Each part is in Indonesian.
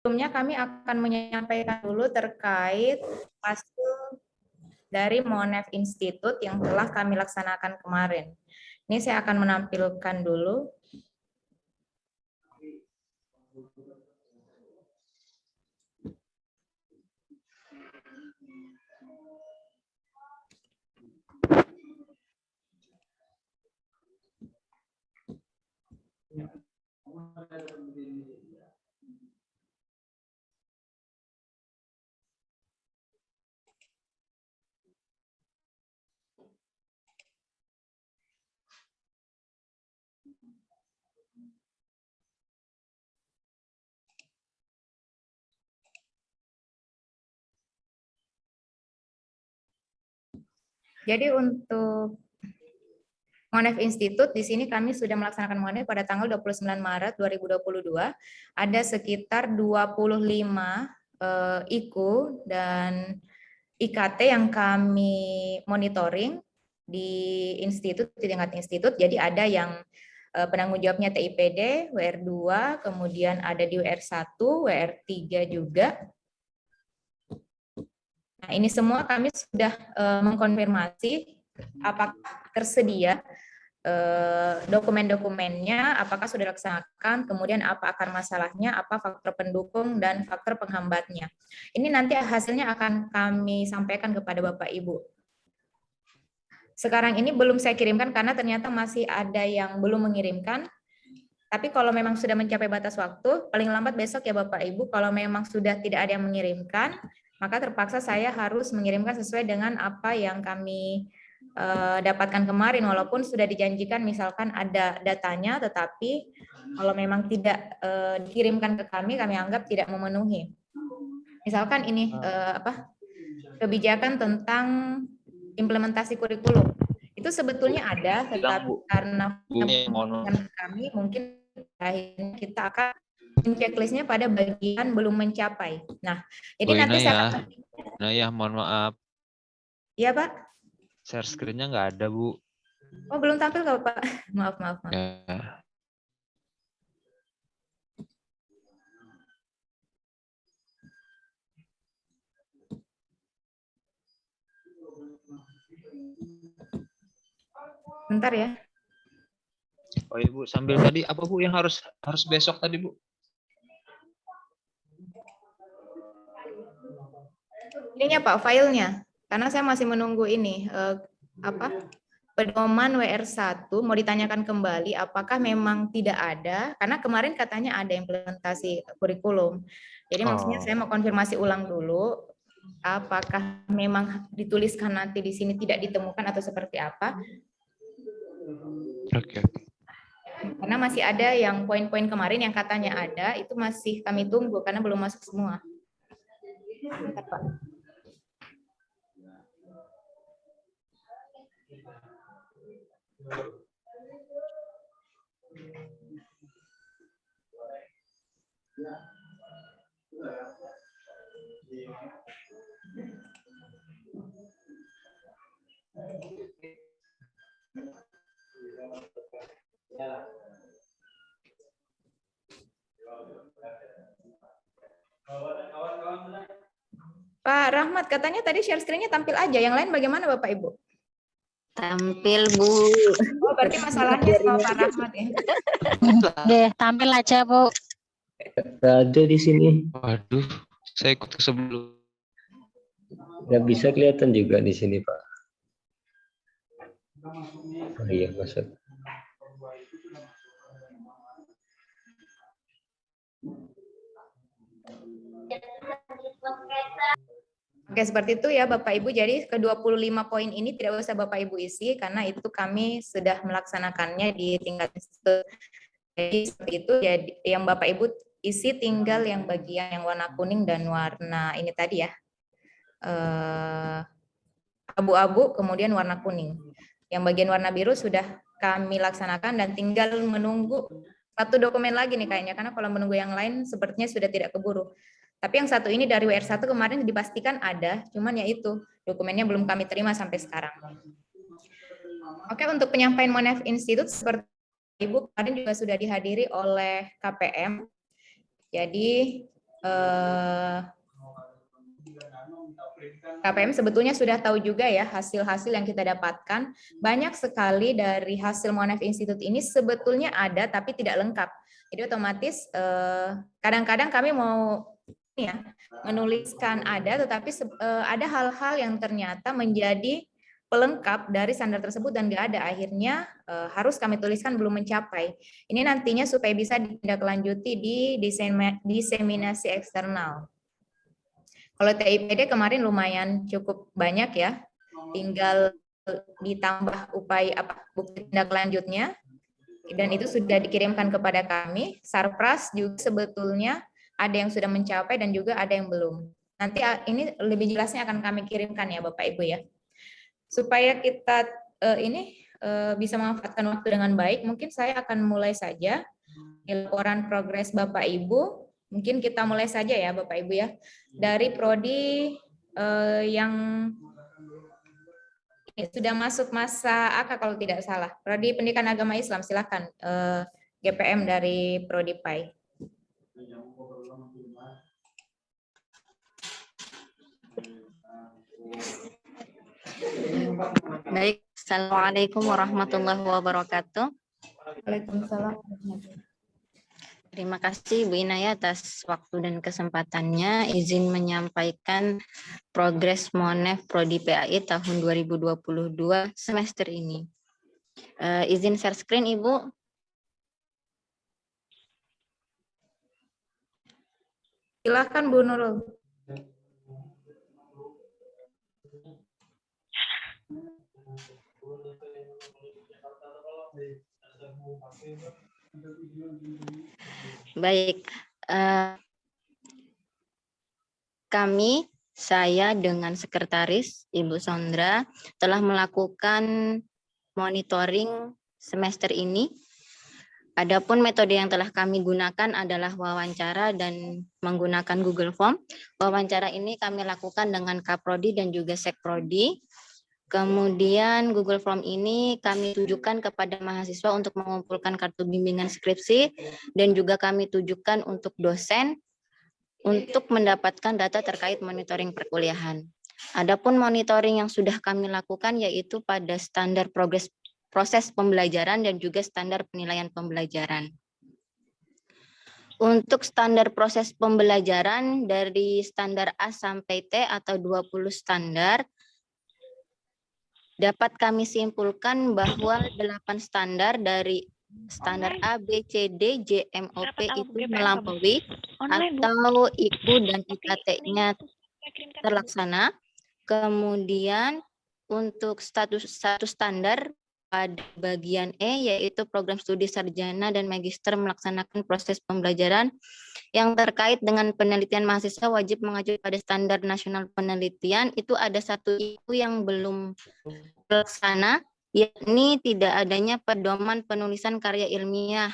Sebelumnya kami akan menyampaikan dulu terkait hasil dari Monef Institute yang telah kami laksanakan kemarin. Ini saya akan menampilkan dulu. Jadi untuk Monef Institute di sini kami sudah melaksanakan Monef pada tanggal 29 Maret 2022. Ada sekitar 25 IKU dan IKT yang kami monitoring di institut, di tingkat institut. Jadi ada yang penanggung jawabnya TIPD, WR2, kemudian ada di WR1, WR3 juga. Nah, ini semua kami sudah mengkonfirmasi apakah tersedia dokumen-dokumennya, apakah sudah dilaksanakan, kemudian apa akar masalahnya, apa faktor pendukung dan faktor penghambatnya. Ini nanti hasilnya akan kami sampaikan kepada Bapak Ibu. Sekarang ini belum saya kirimkan karena ternyata masih ada yang belum mengirimkan. Tapi kalau memang sudah mencapai batas waktu, paling lambat besok ya Bapak Ibu, kalau memang sudah tidak ada yang mengirimkan, maka terpaksa saya harus mengirimkan sesuai dengan apa yang kami dapatkan kemarin, walaupun sudah dijanjikan misalkan ada datanya, tetapi kalau memang tidak dikirimkan ke kami anggap tidak memenuhi. Misalkan ini kebijakan tentang implementasi kurikulum. Itu sebetulnya ada, tetapi karena kami mungkin akhirnya kita akan checklistnya pada bagian belum mencapai. Nah, jadi nanti saya mohon maaf. Iya, Pak. Share screen-nya nggak ada, Bu. Oh, belum tampil kok, Pak. Maaf. Ya. Bentar ya. Oh, Ibu, sambil tadi apa Bu yang harus besok tadi, Bu? Ininya Pak, filenya. Karena saya masih menunggu ini pedoman WR1 mau ditanyakan kembali apakah memang tidak ada, karena kemarin katanya ada implementasi kurikulum. Jadi maksudnya saya mau konfirmasi ulang dulu apakah memang dituliskan nanti di sini tidak ditemukan atau seperti apa. Oke. Karena masih ada yang poin-poin kemarin yang katanya ada, itu masih kami tunggu karena belum masuk semua. Bentar, Pak. Pak Rahmat, katanya tadi share screen-nya tampil aja. Yang lain bagaimana Bapak Ibu? Tampil, Bu. Oh, berarti masalahnya sama Pak Rahmat ya? Deh, tampil aja, Bu. Nggak ada di sini. Waduh, saya ikut ke sebelum. Nggak bisa kelihatan juga di sini, Pak. Oh iya, masuk. Oke, seperti itu ya Bapak Ibu. Jadi ke-25 poin ini tidak usah Bapak Ibu isi karena itu kami sudah melaksanakannya di tingkat institut. Jadi seperti itu, jadi yang Bapak Ibu isi tinggal yang bagian yang warna kuning dan warna ini tadi ya. Abu-abu kemudian warna kuning. Yang bagian warna biru sudah kami laksanakan dan tinggal menunggu satu dokumen lagi nih kayaknya, karena kalau menunggu yang lain sepertinya sudah tidak keburu. Tapi yang satu ini dari WR1 kemarin dipastikan ada, cuman ya itu dokumennya belum kami terima sampai sekarang. Oke, untuk penyampaian Monef Institute seperti Ibu kemarin juga sudah dihadiri oleh KPM. Jadi KPM sebetulnya sudah tahu juga ya hasil-hasil yang kita dapatkan. Banyak sekali dari hasil Monef Institute ini sebetulnya ada tapi tidak lengkap. Jadi otomatis kadang-kadang kami mau ya menuliskan ada, tetapi ada hal-hal yang ternyata menjadi pelengkap dari standar tersebut dan nggak ada. Akhirnya harus kami tuliskan belum mencapai. Ini nantinya supaya bisa ditindaklanjuti di diseminasi eksternal. Kalau TIPD kemarin lumayan cukup banyak ya, tinggal ditambah upaya bukti tindak lanjutnya, dan itu sudah dikirimkan kepada kami. Sarpras juga sebetulnya ada yang sudah mencapai dan juga ada yang belum. Nanti ini lebih jelasnya akan kami kirimkan ya Bapak Ibu ya. Supaya kita bisa memanfaatkan waktu dengan baik, mungkin saya akan mulai saja laporan progres Bapak Ibu. Mungkin kita mulai saja ya Bapak Ibu ya. Dari prodi yang sudah masuk masa AK kalau tidak salah. Prodi Pendidikan Agama Islam, silakan GPM dari prodi PAI. Baik, Assalamualaikum warahmatullahi wabarakatuh. Waalaikumsalam. Terima kasih Bu Inaya atas waktu dan kesempatannya. Izin menyampaikan progres Monef Prodi PAI tahun 2022 semester ini. Izin share screen Ibu. Silakan Bu Nurul. Baik, saya dengan sekretaris Ibu Sondra telah melakukan monitoring semester ini. Adapun metode yang telah kami gunakan adalah wawancara dan menggunakan Google Form. Wawancara ini kami lakukan dengan Kaprodi dan juga Sekprodi. Kemudian Google Form ini kami tujukan kepada mahasiswa untuk mengumpulkan kartu bimbingan skripsi dan juga kami tujukan untuk dosen untuk mendapatkan data terkait monitoring perkuliahan. Adapun monitoring yang sudah kami lakukan yaitu pada standar proses pembelajaran dan juga standar penilaian pembelajaran. Untuk standar proses pembelajaran dari standar A sampai T atau 20 standar, dapat kami simpulkan bahwa 8 standar dari standar A, B, C, D, J, M, O, P itu melampaui atau IKU dan IKT-nya terlaksana. Kemudian untuk satu standar pada bagian E yaitu program studi sarjana dan magister melaksanakan proses pembelajaran yang terkait dengan penelitian mahasiswa wajib mengacu pada standar nasional penelitian. Itu ada satu IKU yang belum terlaksana, yakni tidak adanya pedoman penulisan karya ilmiah.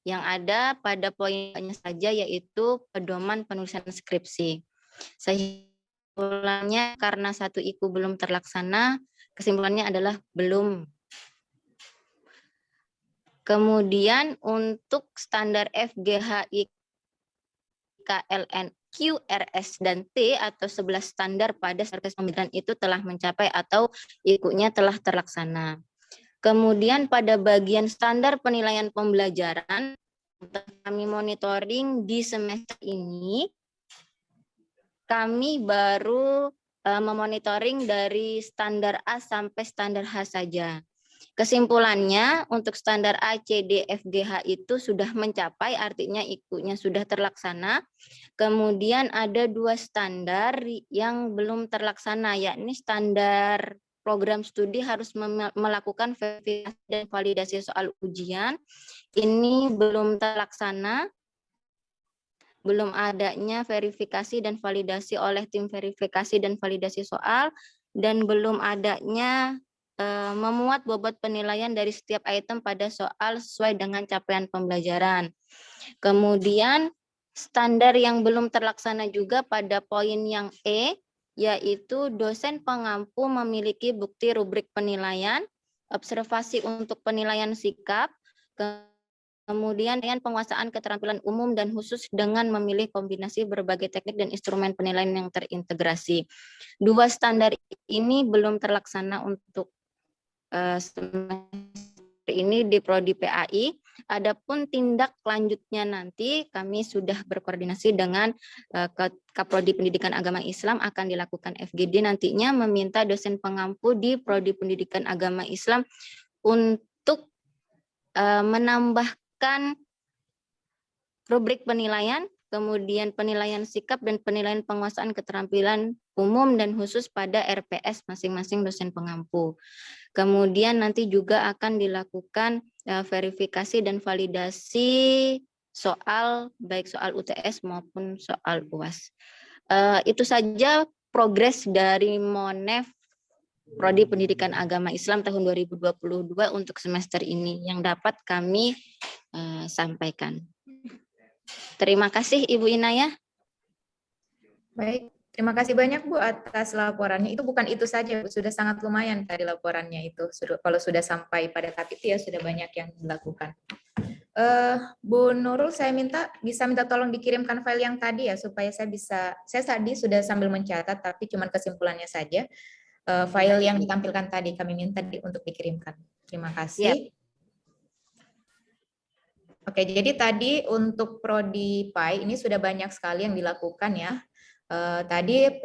Yang ada pada poinnya saja yaitu pedoman penulisan skripsi. Kesimpulannya karena satu IKU belum terlaksana, kesimpulannya adalah belum. Kemudian untuk standar FGHI, KLN, QRS, dan T atau 11 standar pada proses pembelajaran itu telah mencapai atau IKU-nya telah terlaksana. Kemudian pada bagian standar penilaian pembelajaran, kami monitoring di semester ini, kami baru memonitoring dari standar A sampai standar H saja. Kesimpulannya untuk standar A, C, D, F, G, H itu sudah mencapai, artinya IKU-nya sudah terlaksana. Kemudian ada 2 standar yang belum terlaksana, yakni standar program studi harus melakukan verifikasi dan validasi soal ujian. Ini belum terlaksana, belum adanya verifikasi dan validasi oleh tim verifikasi dan validasi soal, dan belum adanya memuat bobot penilaian dari setiap item pada soal sesuai dengan capaian pembelajaran. Kemudian standar yang belum terlaksana juga pada poin yang E, yaitu dosen pengampu memiliki bukti rubrik penilaian, observasi untuk penilaian sikap, Kemudian dengan penguasaan keterampilan umum dan khusus dengan memilih kombinasi berbagai teknik dan instrumen penilaian yang terintegrasi. 2 standar ini belum terlaksana untuk semester ini di Prodi PAI. Adapun tindak lanjutnya nanti kami sudah berkoordinasi dengan Kaprodi Pendidikan Agama Islam, akan dilakukan FGD nantinya, meminta dosen pengampu di Prodi Pendidikan Agama Islam untuk menambahkan rubrik penilaian, kemudian penilaian sikap dan penilaian penguasaan keterampilan umum dan khusus pada RPS masing-masing dosen pengampu. Kemudian nanti juga akan dilakukan verifikasi dan validasi soal, baik soal UTS maupun soal UAS. Itu saja progres dari Monef Prodi Pendidikan Agama Islam tahun 2022 untuk semester ini yang dapat kami sampaikan. Terima kasih Ibu Inayah. Baik, terima kasih banyak Bu atas laporannya. Itu bukan itu saja, Bu. Sudah sangat lumayan tadi laporannya itu. Kalau sudah sampai pada tahap itu ya sudah banyak yang dilakukan. Bu Nurul, saya bisa minta tolong dikirimkan file yang tadi ya, supaya saya tadi sudah sambil mencatat, tapi cuma kesimpulannya saja. File yang ditampilkan tadi kami minta untuk dikirimkan. Terima kasih. Oke, jadi tadi untuk Prodi PAI ini sudah banyak sekali yang dilakukan ya. Tadi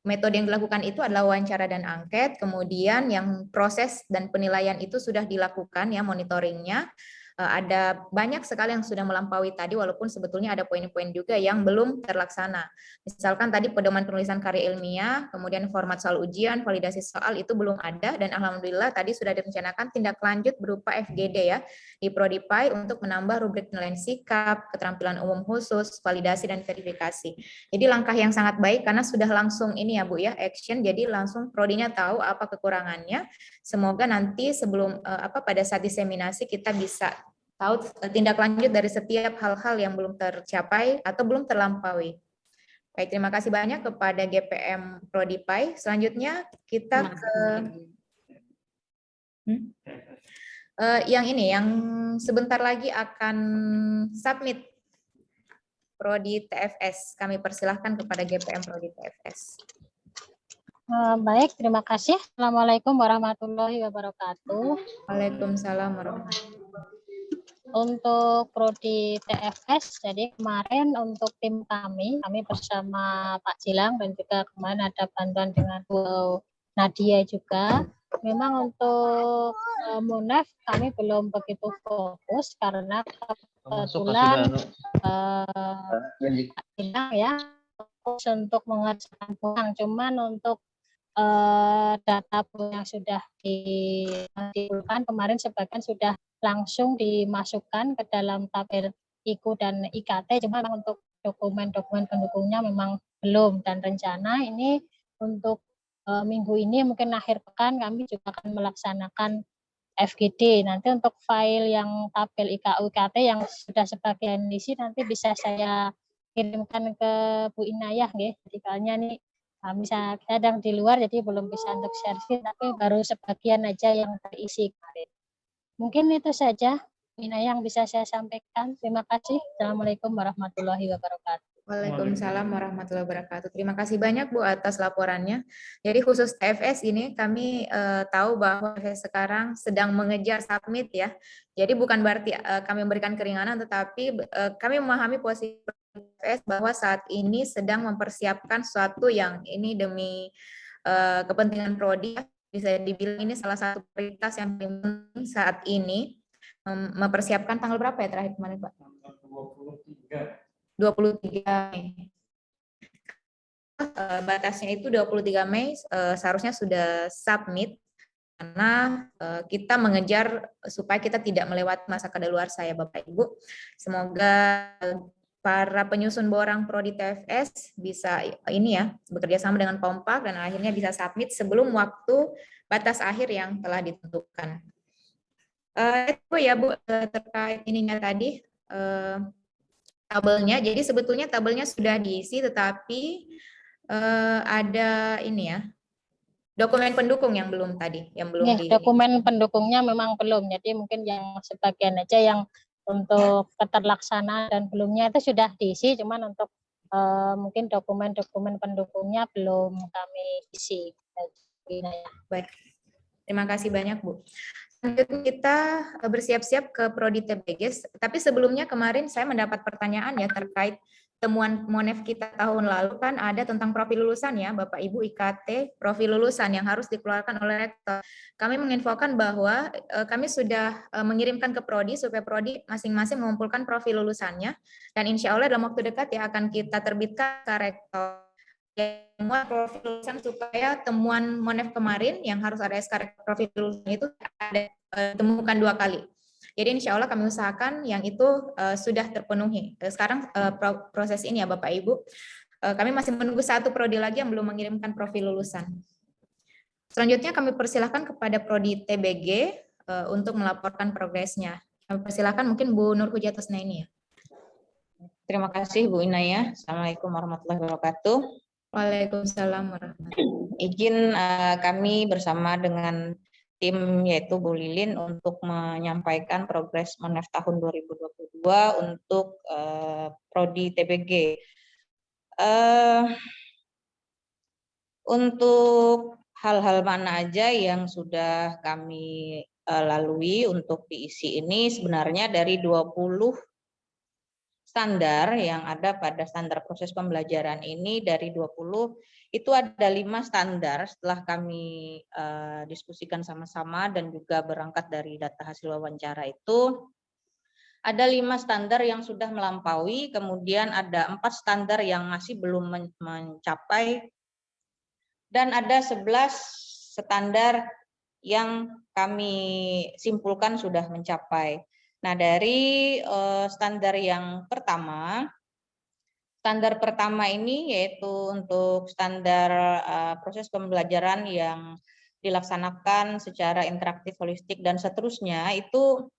metode yang dilakukan itu adalah wawancara dan angket, kemudian yang proses dan penilaian itu sudah dilakukan ya, monitoringnya. Ada banyak sekali yang sudah melampaui tadi, walaupun sebetulnya ada poin-poin juga yang belum terlaksana. Misalkan tadi pedoman penulisan karya ilmiah, kemudian format soal ujian, validasi soal itu belum ada, dan alhamdulillah tadi sudah direncanakan tindak lanjut berupa FGD ya di Prodi PAI untuk menambah rubrik penilaian sikap, keterampilan umum khusus, validasi dan verifikasi. Jadi langkah yang sangat baik karena sudah langsung ini ya Bu ya, action, jadi langsung prodinya tahu apa kekurangannya. Semoga nanti sebelum pada saat diseminasi kita bisa tahu tindak lanjut dari setiap hal-hal yang belum tercapai atau belum terlampaui. Baik, terima kasih banyak kepada GPM Prodi PAI. Selanjutnya kita ke yang ini, yang sebentar lagi akan submit Prodi TFS. Kami persilahkan kepada GPM Prodi TFS. Baik, terima kasih. Assalamualaikum warahmatullahi wabarakatuh. Waalaikumsalam warahmatullahi wabarakatuh. Untuk Prodi TFS, jadi kemarin untuk tim kami bersama Pak Jilang dan juga kemarin ada bantuan dengan Bu Nadia juga. Memang untuk Monef kami belum begitu fokus karena kebetulan Pak Jilang ya fokus untuk mengerjakan pulang. Cuman untuk data yang sudah dikumpulkan kemarin sebagian sudah langsung dimasukkan ke dalam tabel IKU dan IKT, cuma untuk dokumen-dokumen pendukungnya memang belum, dan rencana ini untuk minggu ini mungkin akhir pekan kami juga akan melaksanakan FGD. Nanti untuk file yang tabel IKU IKT yang sudah sebagian isi nanti bisa saya kirimkan ke Bu Inayah nggih. Jadi kayaknya nih bisa kadang di luar jadi belum bisa untuk share screen, tapi baru sebagian aja yang terisi. Mungkin itu saja yang bisa saya sampaikan. Terima kasih. Assalamualaikum warahmatullahi wabarakatuh. Waalaikumsalam warahmatullahi wabarakatuh. Terima kasih banyak Bu atas laporannya. Jadi khusus TFS ini kami tahu bahwa TFS sekarang sedang mengejar submit ya. Jadi bukan berarti kami memberikan keringanan, tetapi kami memahami posisi TFS bahwa saat ini sedang mempersiapkan sesuatu yang ini demi kepentingan prodi. Bisa dibilang ini salah satu prioritas yang penting saat ini, mempersiapkan tanggal berapa ya terakhir kemarin Pak? 23 Mei. Batasnya itu 23 Mei seharusnya sudah submit karena kita mengejar supaya kita tidak melewati masa kadaluarsa ya Bapak Ibu. Semoga para penyusun borang Prodi TFS bisa ini ya bekerja sama dengan kompak dan akhirnya bisa submit sebelum waktu batas akhir yang telah ditentukan. Itu ya Bu terkait ininya tadi tabelnya. Jadi sebetulnya tabelnya sudah diisi, tetapi ada ini ya dokumen pendukung yang belum tadi, yang belum dokumen pendukungnya memang belum. Jadi mungkin yang sebagian aja yang untuk keterlaksanaan dan belumnya itu sudah diisi, cuman untuk mungkin dokumen-dokumen pendukungnya belum kami isi. Baik, terima kasih banyak Bu. Selanjutnya kita bersiap-siap ke Prodi TBG, tapi sebelumnya kemarin saya mendapat pertanyaan ya terkait temuan Monef kita tahun lalu kan ada tentang profil lulusan ya, Bapak Ibu IKT profil lulusan yang harus dikeluarkan oleh rektor. Kami menginfokan bahwa kami sudah mengirimkan ke Prodi supaya Prodi masing-masing mengumpulkan profil lulusannya dan insya Allah dalam waktu dekat ya akan kita terbitkan ke rektor temuan profil lulusan supaya temuan Monef kemarin yang harus ada SK profil lulusan itu ada temukan 2 kali. Jadi insya Allah kami usahakan yang itu sudah terpenuhi. Sekarang proses ini ya Bapak Ibu, kami masih menunggu 1 prodi lagi yang belum mengirimkan profil lulusan. Selanjutnya kami persilahkan kepada Prodi TBG untuk melaporkan progresnya. Kami persilahkan mungkin Bu Nur Hujatusnaini ya. Terima kasih Bu Inaya. Assalamualaikum warahmatullahi wabarakatuh. Waalaikumsalam warahmatullahi wabarakatuh. Izin kami bersama dengan tim yaitu Bu Lilin untuk menyampaikan progres Monef tahun 2022 untuk Prodi TBG. Untuk hal-hal mana aja yang sudah kami lalui untuk diisi ini sebenarnya dari 20 standar yang ada pada standar proses pembelajaran ini dari 20 itu ada 5 standar setelah kami diskusikan sama-sama dan juga berangkat dari data hasil wawancara itu ada 5 standar yang sudah melampaui, kemudian ada 4 standar yang masih belum mencapai dan ada 11 standar yang kami simpulkan sudah mencapai. Nah, dari standar yang pertama, standar pertama ini yaitu untuk standar proses pembelajaran yang dilaksanakan secara interaktif, holistik, dan seterusnya, itu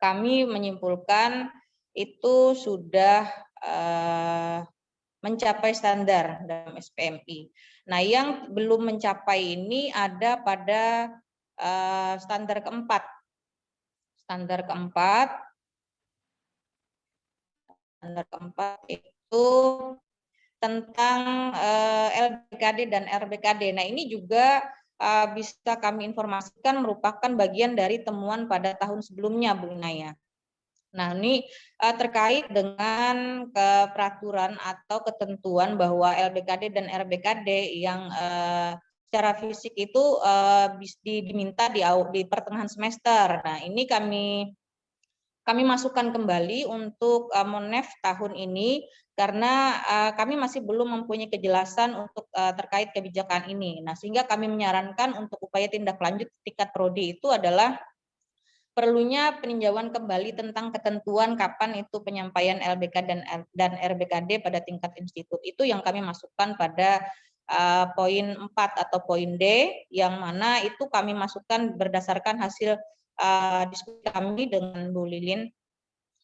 kami menyimpulkan itu sudah mencapai standar dalam SPMI. Nah, yang belum mencapai ini ada pada standar keempat. Standar keempat itu tentang LBKD dan RBKD. Nah, ini juga bisa kami informasikan merupakan bagian dari temuan pada tahun sebelumnya, Bu Inaya. Nah, ini terkait dengan peraturan atau ketentuan bahwa LBKD dan RBKD yang secara fisik itu diminta di pertengahan semester. Nah, ini kami masukkan kembali untuk Monef tahun ini karena kami masih belum mempunyai kejelasan untuk terkait kebijakan ini. Nah, sehingga kami menyarankan untuk upaya tindak lanjut tingkat prodi itu adalah perlunya peninjauan kembali tentang ketentuan kapan itu penyampaian LBK dan RBKD pada tingkat institut. Itu yang kami masukkan pada poin 4 atau poin D, yang mana itu kami masukkan berdasarkan hasil diskusi kami dengan Bu Lilin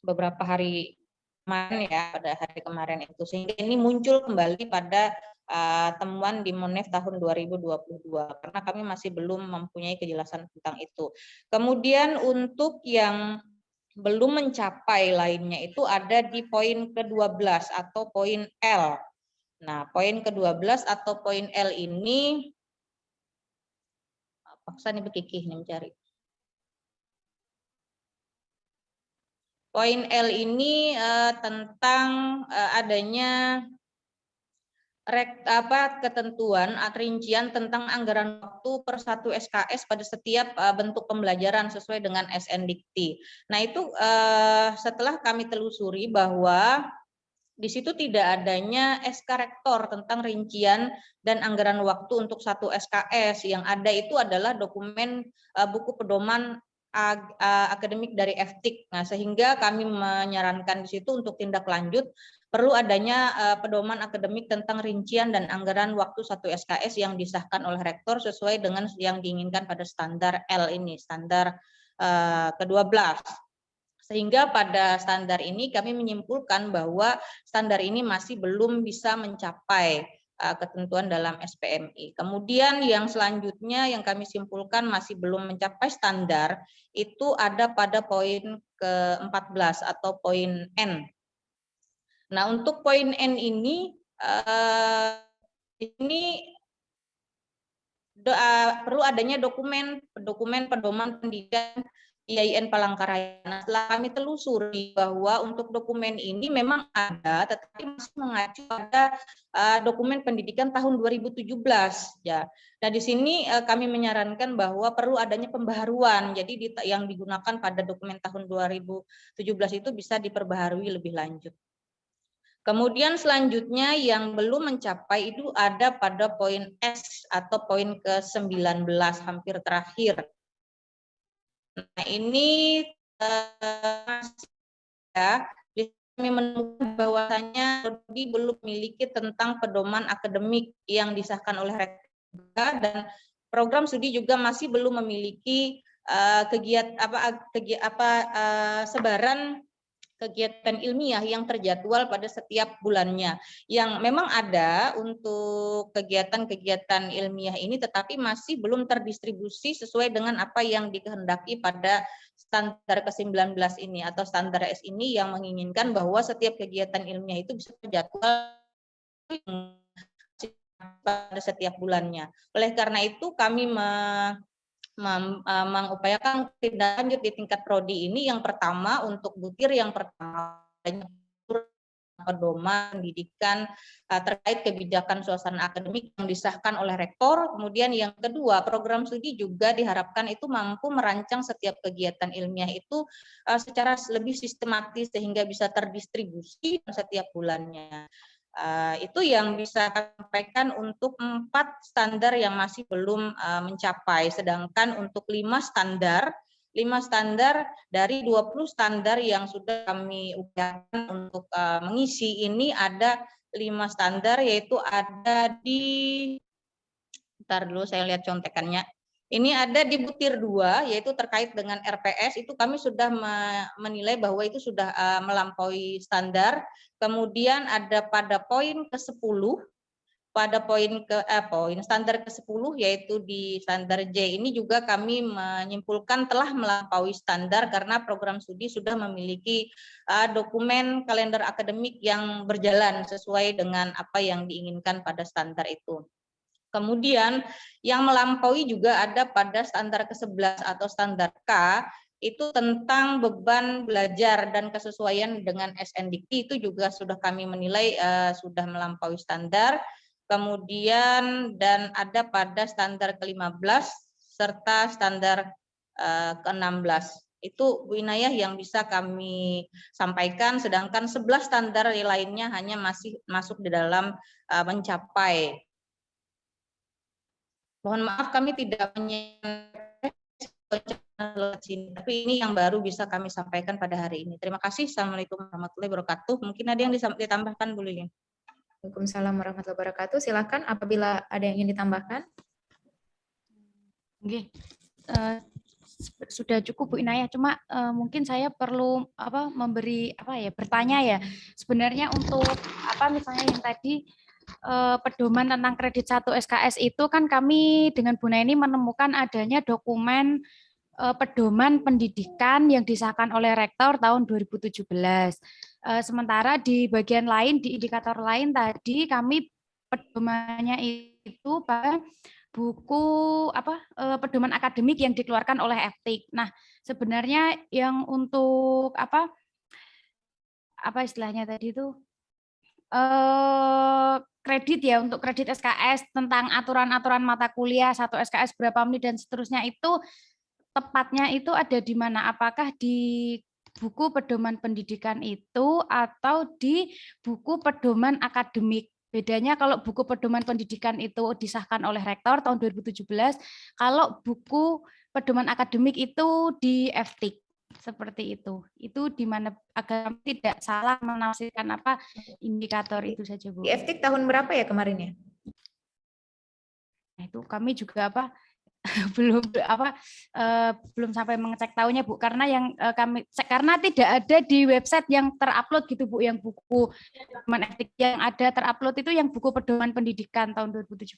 beberapa hari kemarin ya, pada hari kemarin itu, sehingga ini muncul kembali pada temuan di Monef tahun 2022 karena kami masih belum mempunyai kejelasan tentang itu. Kemudian untuk yang belum mencapai lainnya itu ada di poin ke-12 atau poin L. Nah, poin ke-12 atau poin L ini paksa nih bekikih nih mencari. Poin L ini tentang adanya ketentuan rincian tentang anggaran waktu per 1 SKS pada setiap bentuk pembelajaran sesuai dengan SNDikti. Nah, itu setelah kami telusuri bahwa di situ tidak adanya SK Rektor tentang rincian dan anggaran waktu untuk 1 SKS. Yang ada itu adalah dokumen buku pedoman akademik dari FTIK. Nah, sehingga kami menyarankan di situ untuk tindak lanjut perlu adanya pedoman akademik tentang rincian dan anggaran waktu 1 SKS yang disahkan oleh rektor sesuai dengan yang diinginkan pada standar L ini, standar ke-12. Sehingga pada standar ini kami menyimpulkan bahwa standar ini masih belum bisa mencapai ketentuan dalam SPMI. Kemudian yang selanjutnya yang kami simpulkan masih belum mencapai standar itu ada pada poin ke-14 atau poin N. Nah, untuk poin N ini perlu adanya dokumen pedoman pendidikan IAIN Palangkaraya. Nah, setelah kami telusuri bahwa untuk dokumen ini memang ada, tetapi masih mengacu pada dokumen pendidikan tahun 2017. Ya. Nah, di sini kami menyarankan bahwa perlu adanya pembaharuan. Jadi yang digunakan pada dokumen tahun 2017 itu bisa diperbaharui lebih lanjut. Kemudian selanjutnya yang belum mencapai itu ada pada poin S atau poin ke-19 hampir terakhir. Nah, ini kami menemukan bahwasanya Prodi belum memiliki tentang pedoman akademik yang disahkan oleh Rektor dan program studi juga masih belum memiliki sebaran kegiatan ilmiah yang terjadwal pada setiap bulannya. Yang memang ada untuk kegiatan-kegiatan ilmiah ini, tetapi masih belum terdistribusi sesuai dengan apa yang dikehendaki pada standar ke-19 ini atau standar S ini yang menginginkan bahwa setiap kegiatan ilmiah itu bisa terjadwal pada setiap bulannya. Oleh karena itu kami mengupayakan tindak lanjut di tingkat prodi ini. Yang pertama untuk butir yang pertama pedoman pendidikan terkait kebijakan suasana akademik yang disahkan oleh rektor. Kemudian yang kedua, program studi juga diharapkan itu mampu merancang setiap kegiatan ilmiah itu secara lebih sistematis sehingga bisa terdistribusi setiap bulannya. Itu yang bisa kami sampaikan untuk 4 standar yang masih belum mencapai, sedangkan untuk 5 standar dari 20 standar yang sudah kami upayakan untuk mengisi ini ada 5 standar, yaitu ada di, bentar dulu saya lihat contekannya. Ini ada di butir 2, yaitu terkait dengan RPS, itu kami sudah menilai bahwa itu sudah melampaui standar. Kemudian ada pada poin ke-10, pada poin standar ke-10, yaitu di standar J ini juga kami menyimpulkan telah melampaui standar karena program studi sudah memiliki dokumen kalender akademik yang berjalan sesuai dengan apa yang diinginkan pada standar itu. Kemudian yang melampaui juga ada pada standar ke-11 atau standar K, itu tentang beban belajar dan kesesuaian dengan SNDIKT, itu juga sudah kami menilai sudah melampaui standar. Kemudian dan ada pada standar ke-15 serta standar ke-16. Itu Bu Inayah yang bisa kami sampaikan, sedangkan 11 standar lainnya hanya masih masuk di dalam mencapai. Mohon maaf kami tidak menyampaikan, tapi ini yang baru bisa kami sampaikan pada hari ini. Terima kasih. Assalamualaikum warahmatullahi wabarakatuh. Mungkin ada yang ditambahkan, Bu Lilin. Waalaikumsalam warahmatullahi wabarakatuh. Silakan apabila ada yang ingin ditambahkan. Oke. Sudah cukup Bu Inayah, cuma mungkin saya perlu bertanya ya. Sebenarnya untuk misalnya yang tadi pedoman tentang kredit 1 SKS itu kan kami dengan Bu Naini menemukan adanya dokumen pedoman pendidikan yang disahkan oleh Rektor tahun 2017. Sementara di bagian lain, di indikator lain tadi kami pedomannya itu pada buku pedoman akademik yang dikeluarkan oleh FTIK. Nah, sebenarnya yang untuk apa istilahnya tadi itu kredit ya, untuk kredit SKS tentang aturan-aturan mata kuliah 1 SKS berapa menit dan seterusnya, itu tepatnya itu ada di mana? Apakah di buku pedoman pendidikan itu atau di buku pedoman akademik? Bedanya kalau buku pedoman pendidikan itu disahkan oleh Rektor tahun 2017, kalau buku pedoman akademik itu di FTIK. Seperti itu di mana agar tidak salah menafsirkan indikator itu saja, Bu. Di FTIK tahun berapa ya kemarin ya? Nah, itu kami juga belum belum sampai mengecek tahunnya Bu, karena yang kami cek karena tidak ada di website yang terupload gitu Bu, yang buku pedoman etik yang ada terupload itu yang buku pedoman pendidikan tahun 2017.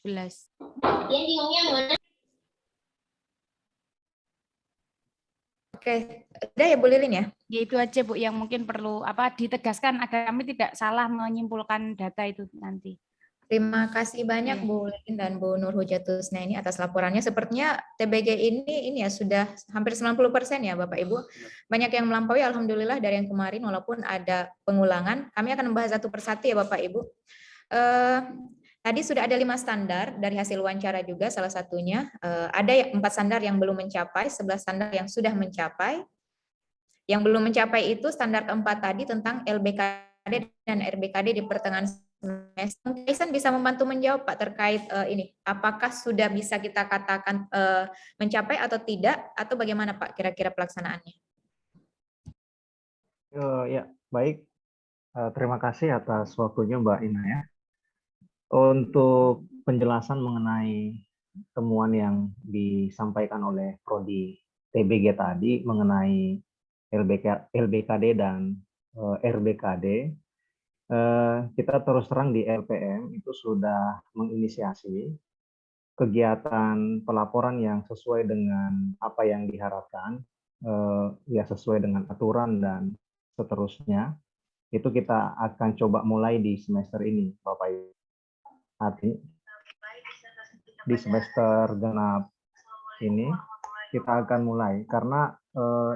Oke, udah ya Bu Lilin ya? Ya itu aja Bu yang mungkin perlu ditegaskan agar kami tidak salah menyimpulkan data itu nanti. Terima kasih banyak Iya. Bu Lilin dan Bu Nur Hujatusna ini atas laporannya. Sepertinya TBG ini ya sudah hampir 90% ya Bapak Ibu. Banyak yang melampaui alhamdulillah dari yang kemarin walaupun ada pengulangan. Kami akan membahas satu persatu ya Bapak Ibu. Tadi sudah ada 5 standar dari hasil wawancara juga salah satunya. Ada 4 standar yang belum mencapai, 11 standar yang sudah mencapai. Yang belum mencapai itu standar keempat tadi tentang LBKD dan RBKD di pertengahan semester. Aisan bisa membantu menjawab Pak terkait ini. Apakah sudah bisa kita katakan mencapai atau tidak, atau bagaimana Pak kira-kira pelaksanaannya? Ya, baik. Terima kasih atas waktunya Mbak Ina ya. Untuk penjelasan mengenai temuan yang disampaikan oleh Prodi TBG tadi mengenai LBKD dan RBKD, kita terus terang di LPM itu sudah menginisiasi kegiatan pelaporan yang sesuai dengan apa yang diharapkan, ya sesuai dengan aturan dan seterusnya. Itu kita akan coba mulai di semester ini, Bapak Ibu. Artinya di semester genap ini kita akan mulai karena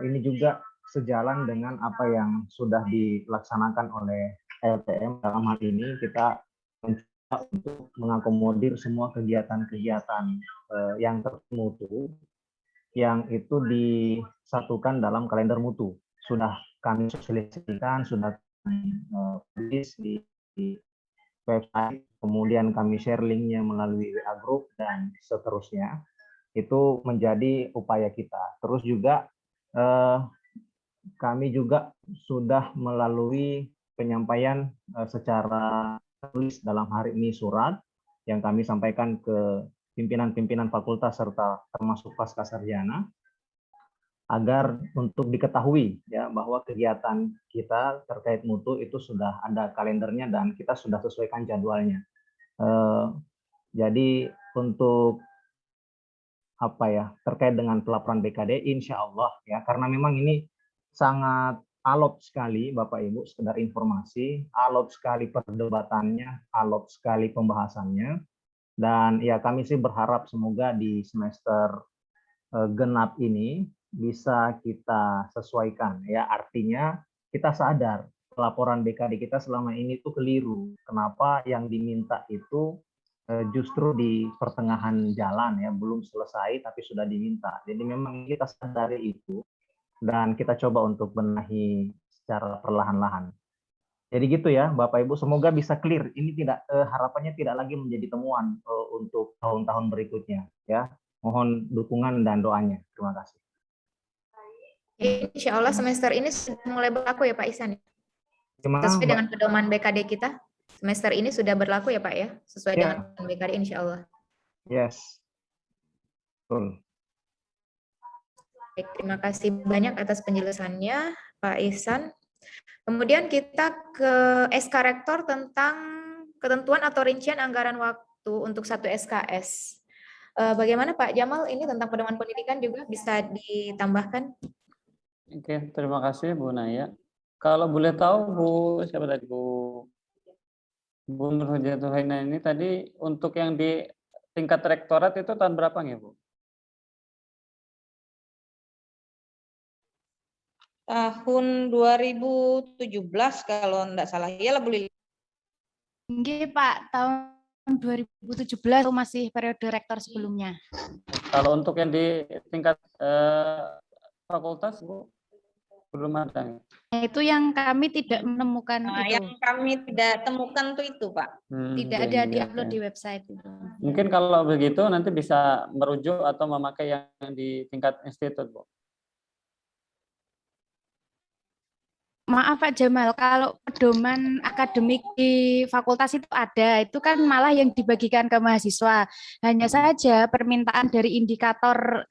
ini juga sejalan dengan apa yang sudah dilaksanakan oleh LPM. Dalam hal ini kita mencoba untuk mengakomodir semua kegiatan-kegiatan yang termutu yang itu disatukan dalam kalender mutu. Sudah kami sosialisasikan, sudah tulis di website, kemudian kami share linknya melalui WA Group dan seterusnya. Itu menjadi upaya kita. Terus juga kami juga sudah melalui penyampaian secara tulis dalam hari ini surat yang kami sampaikan ke pimpinan-pimpinan fakultas serta termasuk pasca sarjana agar untuk diketahui ya bahwa kegiatan kita terkait mutu itu sudah ada kalendernya dan kita sudah sesuaikan jadwalnya. Jadi untuk apa ya terkait dengan pelaporan BKD, insya Allah ya karena memang ini sangat alot sekali Bapak Ibu, sekedar informasi, alot sekali perdebatannya, alot sekali pembahasannya, dan ya kami sih berharap semoga di semester genap ini bisa kita sesuaikan ya, artinya kita sadar laporan BKD kita selama ini itu keliru. Kenapa yang diminta itu justru di pertengahan jalan ya, belum selesai tapi sudah diminta. Jadi memang kita sadari itu dan kita coba untuk benahi secara perlahan-lahan. Jadi gitu ya Bapak Ibu, semoga bisa clear. Ini tidak harapannya tidak lagi menjadi temuan untuk tahun-tahun berikutnya ya. Mohon dukungan dan doanya. Terima kasih. Insya Allah semester ini sudah mulai berlaku ya Pak Ihsan. Gimana, Sesuai Mbak? dengan pedoman BKD kita, semester ini sudah berlaku ya Pak ya, sesuai Ya. dengan pedoman BKD insya Allah. Yes. Betul. Baik, terima kasih banyak atas penjelasannya Pak Ihsan. Kemudian kita ke SK Rektor tentang ketentuan atau rincian anggaran waktu untuk satu SKS. Bagaimana Pak Jamal, ini tentang pedoman pendidikan juga bisa ditambahkan? Oke, terima kasih Bu Naya. Kalau boleh tahu Bu, siapa tadi Bu Nur Hujatuhaina ini tadi untuk yang di tingkat rektorat itu tahun berapa nih Bu? Tahun 2017 kalau enggak salah. Iyalah Bu Lili. Nggih Pak, tahun 2017 itu masih periode rektor sebelumnya. Kalau untuk yang di tingkat fakultas Bu belum ada. Itu yang kami tidak menemukan Nah, itu. yang kami tidak temukan tuh itu, Pak. Tidak oke, ada oke, di-upload oke. di website itu. Mungkin kalau begitu nanti bisa merujuk atau memakai yang di tingkat institut Bu. Maaf Pak Jamal, kalau pedoman akademik di fakultas itu ada, itu kan malah yang dibagikan ke mahasiswa. Hanya saja permintaan dari indikator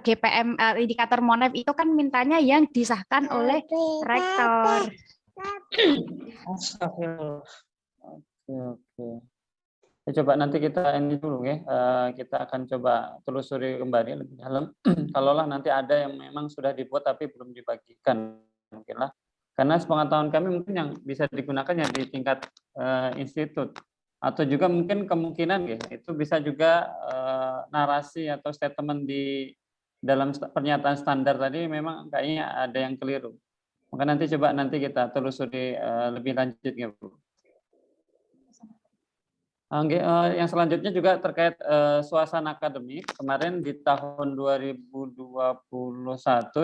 GPM, indikator MONEF itu kan mintanya yang disahkan oleh rektor. Astagfirullah. Oke, oke. Ya, coba nanti kita ini dulu ya, kita akan coba telusuri kembali lebih dalam. Kalaulah nanti ada yang memang sudah dibuat tapi belum dibagikan, mungkinlah. Karena sepengetahuan kami mungkin yang bisa digunakan ya di tingkat institut, atau juga mungkin kemungkinan ya itu bisa juga narasi atau statement di dalam pernyataan standar tadi memang kayaknya ada yang keliru. Maka nanti coba kita telusuri lebih lanjut ya Bu. Yang selanjutnya juga terkait suasana akademik. Kemarin di tahun 2021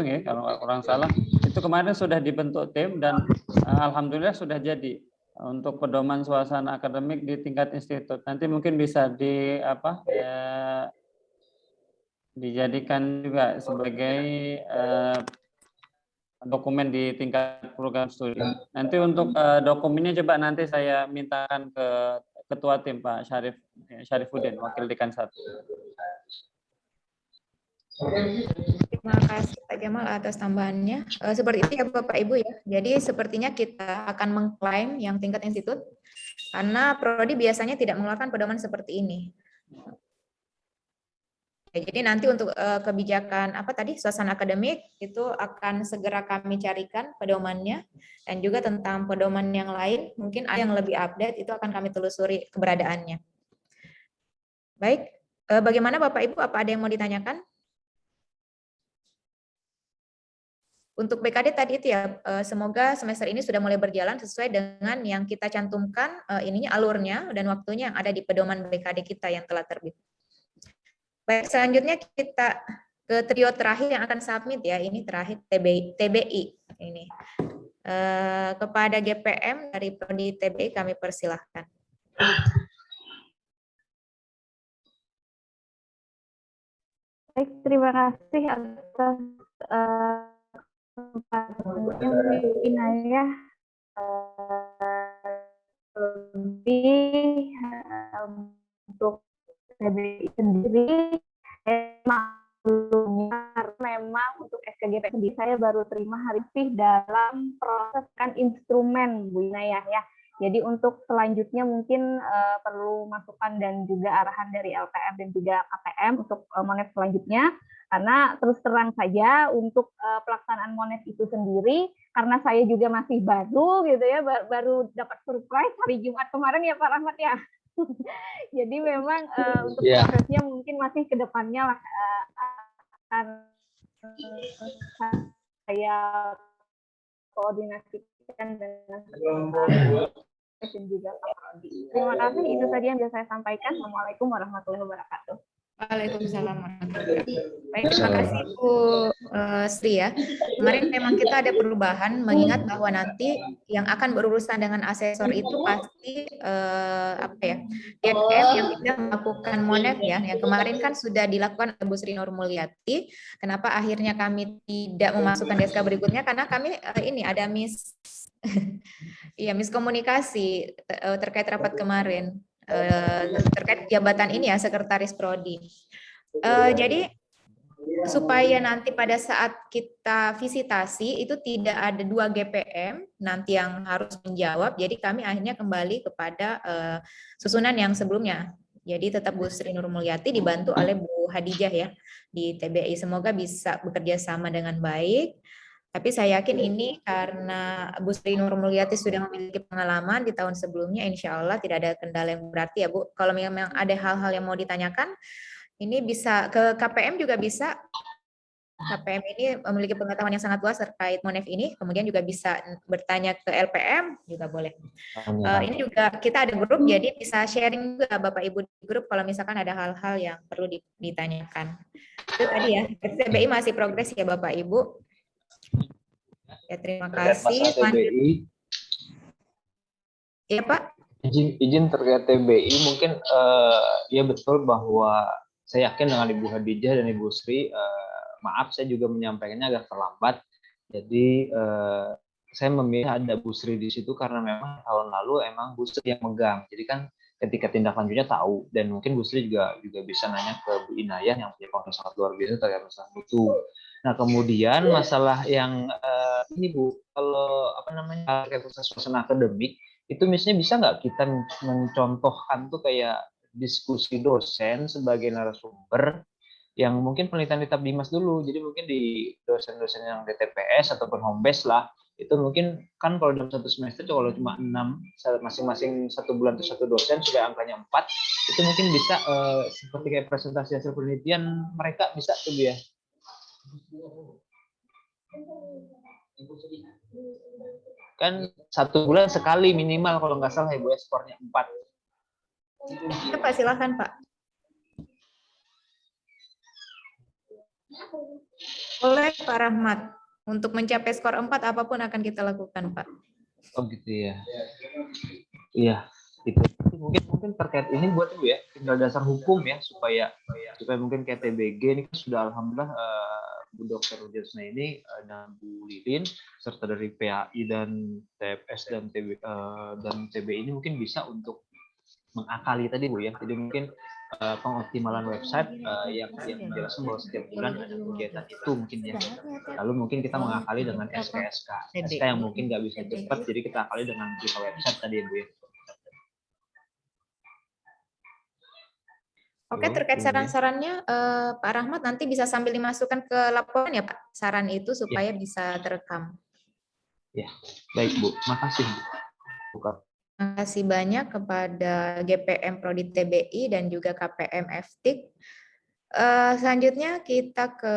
ya, kalau orang salah, itu kemarin sudah dibentuk tim dan alhamdulillah sudah jadi untuk pedoman suasana akademik di tingkat institut. Nanti mungkin bisa dijadikan juga sebagai dokumen di tingkat program studi. Nanti untuk dokumennya coba nanti saya mintakan ke Ketua Tim Pak Syarifuddin, Wakil Dekan 1. Terima kasih Pak Jamal atas tambahannya. Seperti itu ya Bapak Ibu ya. Jadi sepertinya kita akan mengklaim yang tingkat institut karena prodi biasanya tidak mengeluarkan pedoman seperti ini. Jadi nanti untuk kebijakan suasana akademik itu akan segera kami carikan pedomannya, dan juga tentang pedoman yang lain mungkin ada yang lebih update, itu akan kami telusuri keberadaannya. Baik, bagaimana Bapak Ibu, apa ada yang mau ditanyakan? Untuk BKD tadi itu ya, semoga semester ini sudah mulai berjalan sesuai dengan yang kita cantumkan alurnya dan waktunya yang ada di pedoman BKD kita yang telah terbit. Baik, selanjutnya kita ke trio terakhir yang akan submit ya, ini terakhir TBI ini. Kepada GPM dari Prodi TBI kami persilahkan. Baik, terima kasih atas kesempatannya Bu Inayah. Lebih untuk TBI sendiri memang untuk SKGP sendiri saya baru terima hari ini dalam proses instrumen Bu Inayah ya. Jadi untuk selanjutnya mungkin perlu masukan dan juga arahan dari LPM dan juga KPM untuk MONEF selanjutnya. Karena terus terang saja untuk pelaksanaan MONEF itu sendiri, karena saya juga masih baru gitu ya, baru dapat surprise hari Jumat kemarin ya Pak Rahmat ya. Jadi memang untuk prosesnya mungkin masih ke depannya lah akan saya koordinasikan dengan juga Pak Prodi. Terima kasih, itu tadi yang bisa saya sampaikan. Assalamualaikum warahmatullahi wabarakatuh. Waalaikumsalam warahmatullahi wabarakatuh. Baik, terima kasih Bu Sri ya. Kemarin memang kita ada perubahan, mengingat bahwa nanti yang akan berurusan dengan asesor itu pasti DKM yang tidak melakukan MONEF ya. Yang kemarin kan sudah dilakukan Bu Sri Nur Mulyati. Kenapa akhirnya kami tidak memasukkan DSK berikutnya? Karena kami ini ada miskomunikasi terkait rapat kemarin. Terkait jabatan ini ya, sekretaris prodi. Jadi supaya nanti pada saat kita visitasi itu tidak ada 2 GPM nanti yang harus menjawab, jadi kami akhirnya kembali kepada susunan yang sebelumnya. Jadi tetap Bu Sri Nur Mulyati dibantu oleh Bu Hadijah ya di TBI. Semoga bisa bekerja sama dengan baik. Tapi saya yakin ini karena Bu Sri Nur Mulyati sudah memiliki pengalaman di tahun sebelumnya, insya Allah tidak ada kendala yang berarti ya Bu. Kalau memang ada hal-hal yang mau ditanyakan, ini bisa ke KPM juga bisa. KPM ini memiliki pengetahuan yang sangat luas terkait MONEF ini, kemudian juga bisa bertanya ke LPM, juga boleh. Ini juga kita ada grup, jadi bisa sharing juga Bapak Ibu di grup kalau misalkan ada hal-hal yang perlu ditanyakan. Itu tadi ya, TBI masih progres ya Bapak Ibu. Ya, terima kasih. TBI. Ya Pak. Izin terkait TBI mungkin ya betul bahwa saya yakin dengan Ibu Hadijah dan Ibu Sri, maaf saya juga menyampaikannya agak terlambat Jadi saya memilih ada Bu Sri di situ karena memang tahun lalu emang Bu Sri yang megang. Jadi kan ketika tindak lanjutnya tahu, dan mungkin Bu Sri juga bisa nanya ke Bu Inayah yang punya pengalaman sangat luar biasa terkait masalah itu. Nah kemudian masalah yang ini Bu, kalau apa namanya terkait suasana akademik itu misalnya bisa nggak kita mencontohkan tuh kayak diskusi dosen sebagai narasumber yang mungkin penelitian di Tabdimas dulu. Jadi mungkin di dosen-dosen yang DTPS ataupun home base lah, itu mungkin kan kalau dalam satu semester kalau cuma 6, masing-masing 1 bulan itu 1 dosen, sudah angkanya 4, itu mungkin bisa seperti kayak presentasi hasil penelitian mereka bisa tuh ya. Kan 1 bulan sekali minimal kalau nggak salah ya Bu, skornya 4. Ya, Pak, silakan Pak. Oleh Pak Rahmat, untuk mencapai skor 4 apapun akan kita lakukan, Pak. Oh gitu ya. Iya, itu mungkin terkait ini buat Ibu ya, tinggal dasar hukum ya supaya mungkin kayak TBG ini kan sudah alhamdulillah Bu Dr. Rujasna ini dan Bu Lilin serta dari PAI dan TFS dan TB ini mungkin bisa untuk mengakali tadi Bu ya. Jadi mungkin pengoptimalan website yang menjelaskan bahwa setiap bulan ada kegiatan itu mungkin ya. Lalu mungkin kita mengakali dengan SK yang mungkin nggak bisa cepat, jadi kita akali dengan buka website tadi Bu ya. Oke, terkait saran-sarannya Pak Rahmat nanti bisa sambil dimasukkan ke laporan ya Pak, saran itu supaya bisa terekam. Ya, baik Bu, makasih Bu. Terima kasih banyak kepada GPM Prodi TBI dan juga KPM FTIK. Selanjutnya kita ke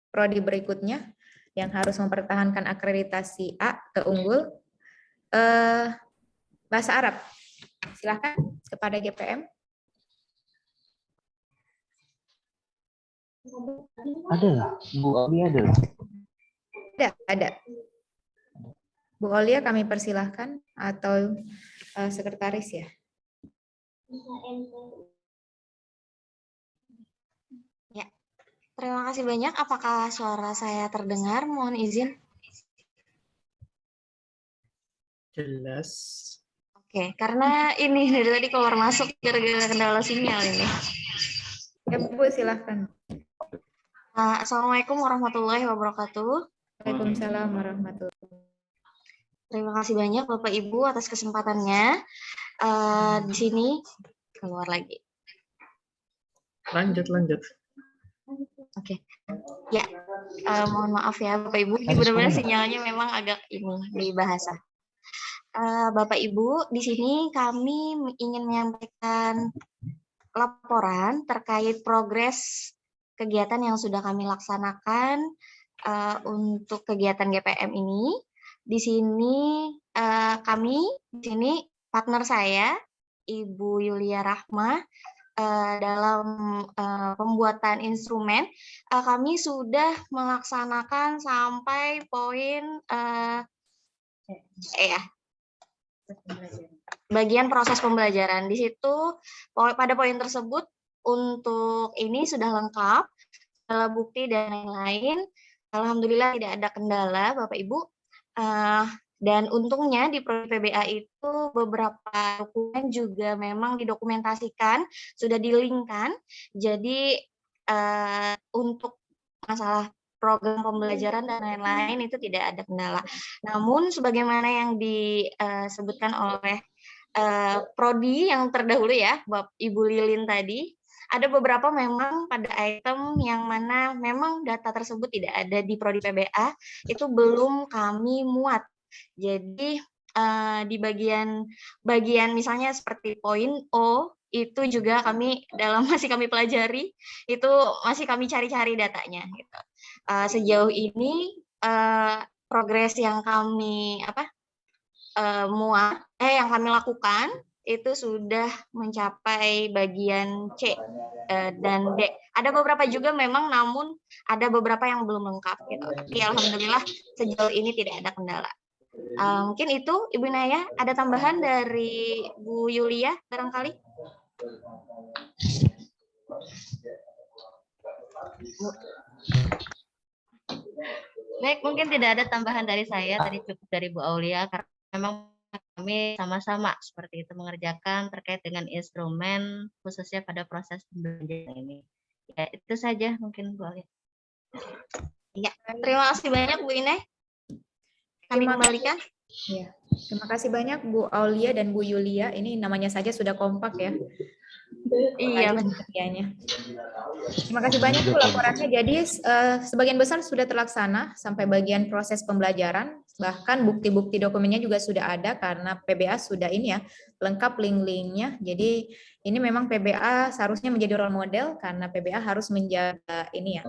prodi berikutnya yang harus mempertahankan akreditasi A keunggul. Bahasa Arab. Silakan kepada GPM. Ada nggak? Bu Olia ada nggak? Ada. Bu Olia kami persilahkan atau sekretaris ya. Ya, terima kasih banyak. Apakah suara saya terdengar? Mohon izin. Jelas. Oke, karena ini dari tadi keluar masuk gara-gara kendala sinyal ini. Ya Bu, silahkan. Assalamualaikum warahmatullahi wabarakatuh. Waalaikumsalam warahmatullahi wabarakatuh. Terima kasih banyak Bapak Ibu atas kesempatannya. Di sini keluar lagi. Lanjut. Oke. Ya, mohon maaf ya Bapak Ibu. Ini benar-benar sinyalnya memang agak ini di bahasa. Bapak Ibu, di sini kami ingin menyampaikan laporan terkait progres kegiatan yang sudah kami laksanakan untuk kegiatan GPM ini. Di sini partner saya, Ibu Yulia Rahma, dalam pembuatan instrumen, kami sudah melaksanakan sampai poin bagian proses pembelajaran. Di situ pada poin tersebut untuk ini sudah lengkap, alat bukti dan lain-lain. Alhamdulillah tidak ada kendala Bapak Ibu. Dan untungnya di Prodi PBA itu beberapa dokumen juga memang didokumentasikan, sudah dilingkan. Jadi untuk masalah program pembelajaran dan lain-lain itu tidak ada kendala. Namun sebagaimana yang disebutkan oleh Prodi yang terdahulu ya, Ibu Lilin tadi, ada beberapa memang pada item yang mana memang data tersebut tidak ada di Prodi PBA, itu belum kami muat. Jadi di bagian misalnya seperti poin O, itu juga masih kami pelajari, itu masih kami cari-cari datanya. Gitu. Sejauh ini progres yang kami yang kami lakukan itu sudah mencapai bagian C dan D. Ada beberapa juga memang, namun ada beberapa yang belum lengkap. Gitu. Tapi alhamdulillah sejauh ini tidak ada kendala. Mungkin itu Ibu Naya, ada tambahan dari Bu Yulia barangkali? Baik, mungkin tidak ada tambahan dari saya, tadi cukup dari Bu Aulia, karena memang kami sama-sama seperti itu mengerjakan terkait dengan instrumen, khususnya pada proses pembelajaran ini. Ya, itu saja mungkin Bu Aulia. Ya, terima kasih banyak Bu Ineh. Kami Terima kembalikan. Ya, terima kasih banyak Bu Aulia dan Bu Yulia. Ini namanya saja sudah kompak ya. Iya, Pengajian. Terima kasih banyak Bu laporannya. Jadi sebagian besar sudah terlaksana sampai bagian proses pembelajaran. Bahkan bukti-bukti dokumennya juga sudah ada karena PBA sudah ini ya lengkap link-linknya. Jadi ini memang PBA seharusnya menjadi role model karena PBA harus menjaga ini ya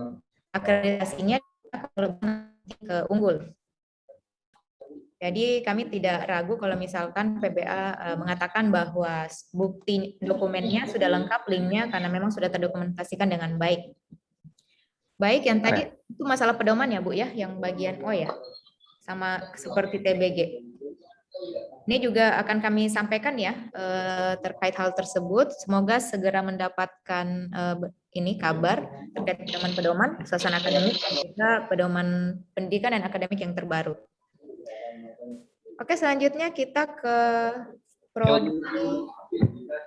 akreditasinya ke unggul. Jadi kami tidak ragu kalau misalkan PBA mengatakan bahwa bukti dokumennya sudah lengkap linknya karena memang sudah terdokumentasikan dengan baik. Baik, yang tadi itu masalah pedoman ya Bu ya, yang bagian ya, sama seperti TBG. Ini juga akan kami sampaikan ya terkait hal tersebut. Semoga segera mendapatkan ini kabar terkait pedoman-pedoman suasana akademik dan juga pedoman pendidikan dan akademik yang terbaru. Oke, selanjutnya kita ke prodi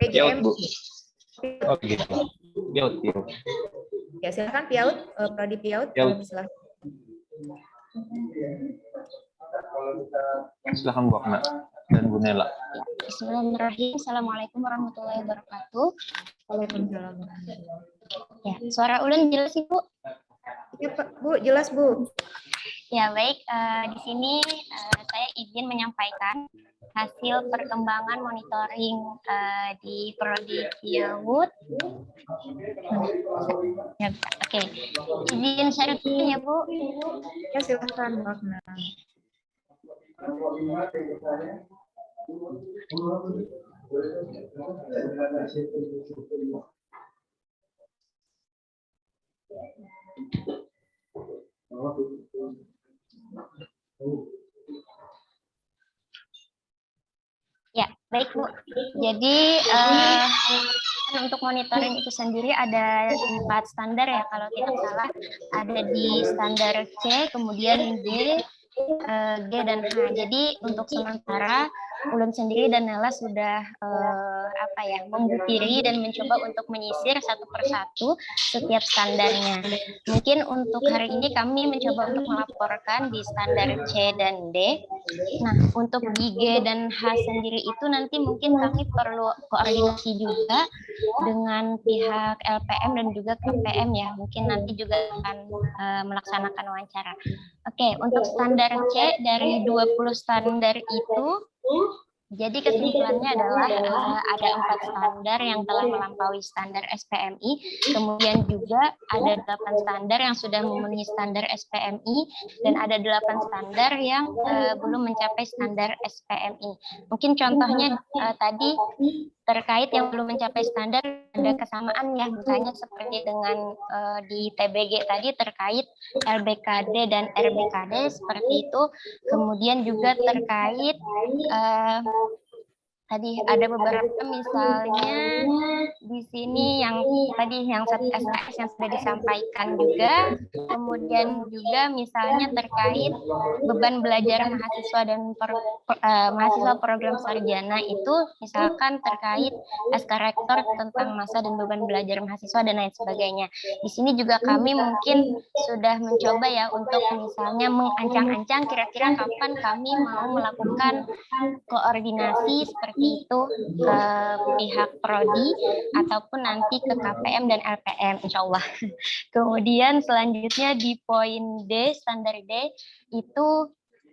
PGM. Oh, gitu. Piaut. Ya, silakan Piaut, prodi Piaut. Silakan. Silakan Bu Akna dan Bu Nela. Bismillahirrahmanirrahim. Assalamualaikum warahmatullahi wabarakatuh. Waalaikumsalam. Ya, suara Ulun jelas Ibu? Ya, Pak. Bu, jelas Bu. Ya, baik. Di sini saya izin menyampaikan hasil perkembangan monitoring di prodi Piaut. Ya, oke. Izin share screen ya, Bu. Ya, silakan Bu Akna. Ya, baik Bu. Jadi untuk monitoring itu sendiri ada 4 standar ya kalau tidak salah. Ada di standar C, kemudian D, G dan H. Jadi untuk sementara Ulun sendiri dan Nela sudah membutiri dan mencoba untuk menyisir satu persatu setiap standarnya. Mungkin untuk hari ini kami mencoba untuk melaporkan di standar C dan D. Nah, untuk di G dan H sendiri itu nanti mungkin kami perlu koordinasi juga dengan pihak LPM dan juga KPM ya. Mungkin nanti juga akan melaksanakan wawancara. Oke, untuk standar C dari 20 standar itu, jadi kesimpulannya adalah ada 4 standar yang telah melampaui standar SPMI, kemudian juga ada 8 standar yang sudah memenuhi standar SPMI, dan ada 8 standar yang belum mencapai standar SPMI. Mungkin contohnya tadi terkait yang belum mencapai standar ada kesamaan ya, misalnya seperti dengan di TBG tadi terkait LBKD dan RBKD seperti itu. Kemudian juga terkait tadi ada beberapa misalnya di sini yang tadi yang SKS yang sudah disampaikan juga, kemudian juga misalnya terkait beban belajar mahasiswa dan mahasiswa program sarjana itu misalkan terkait SK Rektor tentang masa dan beban belajar mahasiswa dan lain sebagainya. Di sini juga kami mungkin sudah mencoba ya untuk misalnya mengancang-ancang kira-kira kapan kami mau melakukan koordinasi seperti itu ke pihak prodi ataupun nanti ke KPM dan LPM insya Allah. Kemudian selanjutnya di poin D, standar D itu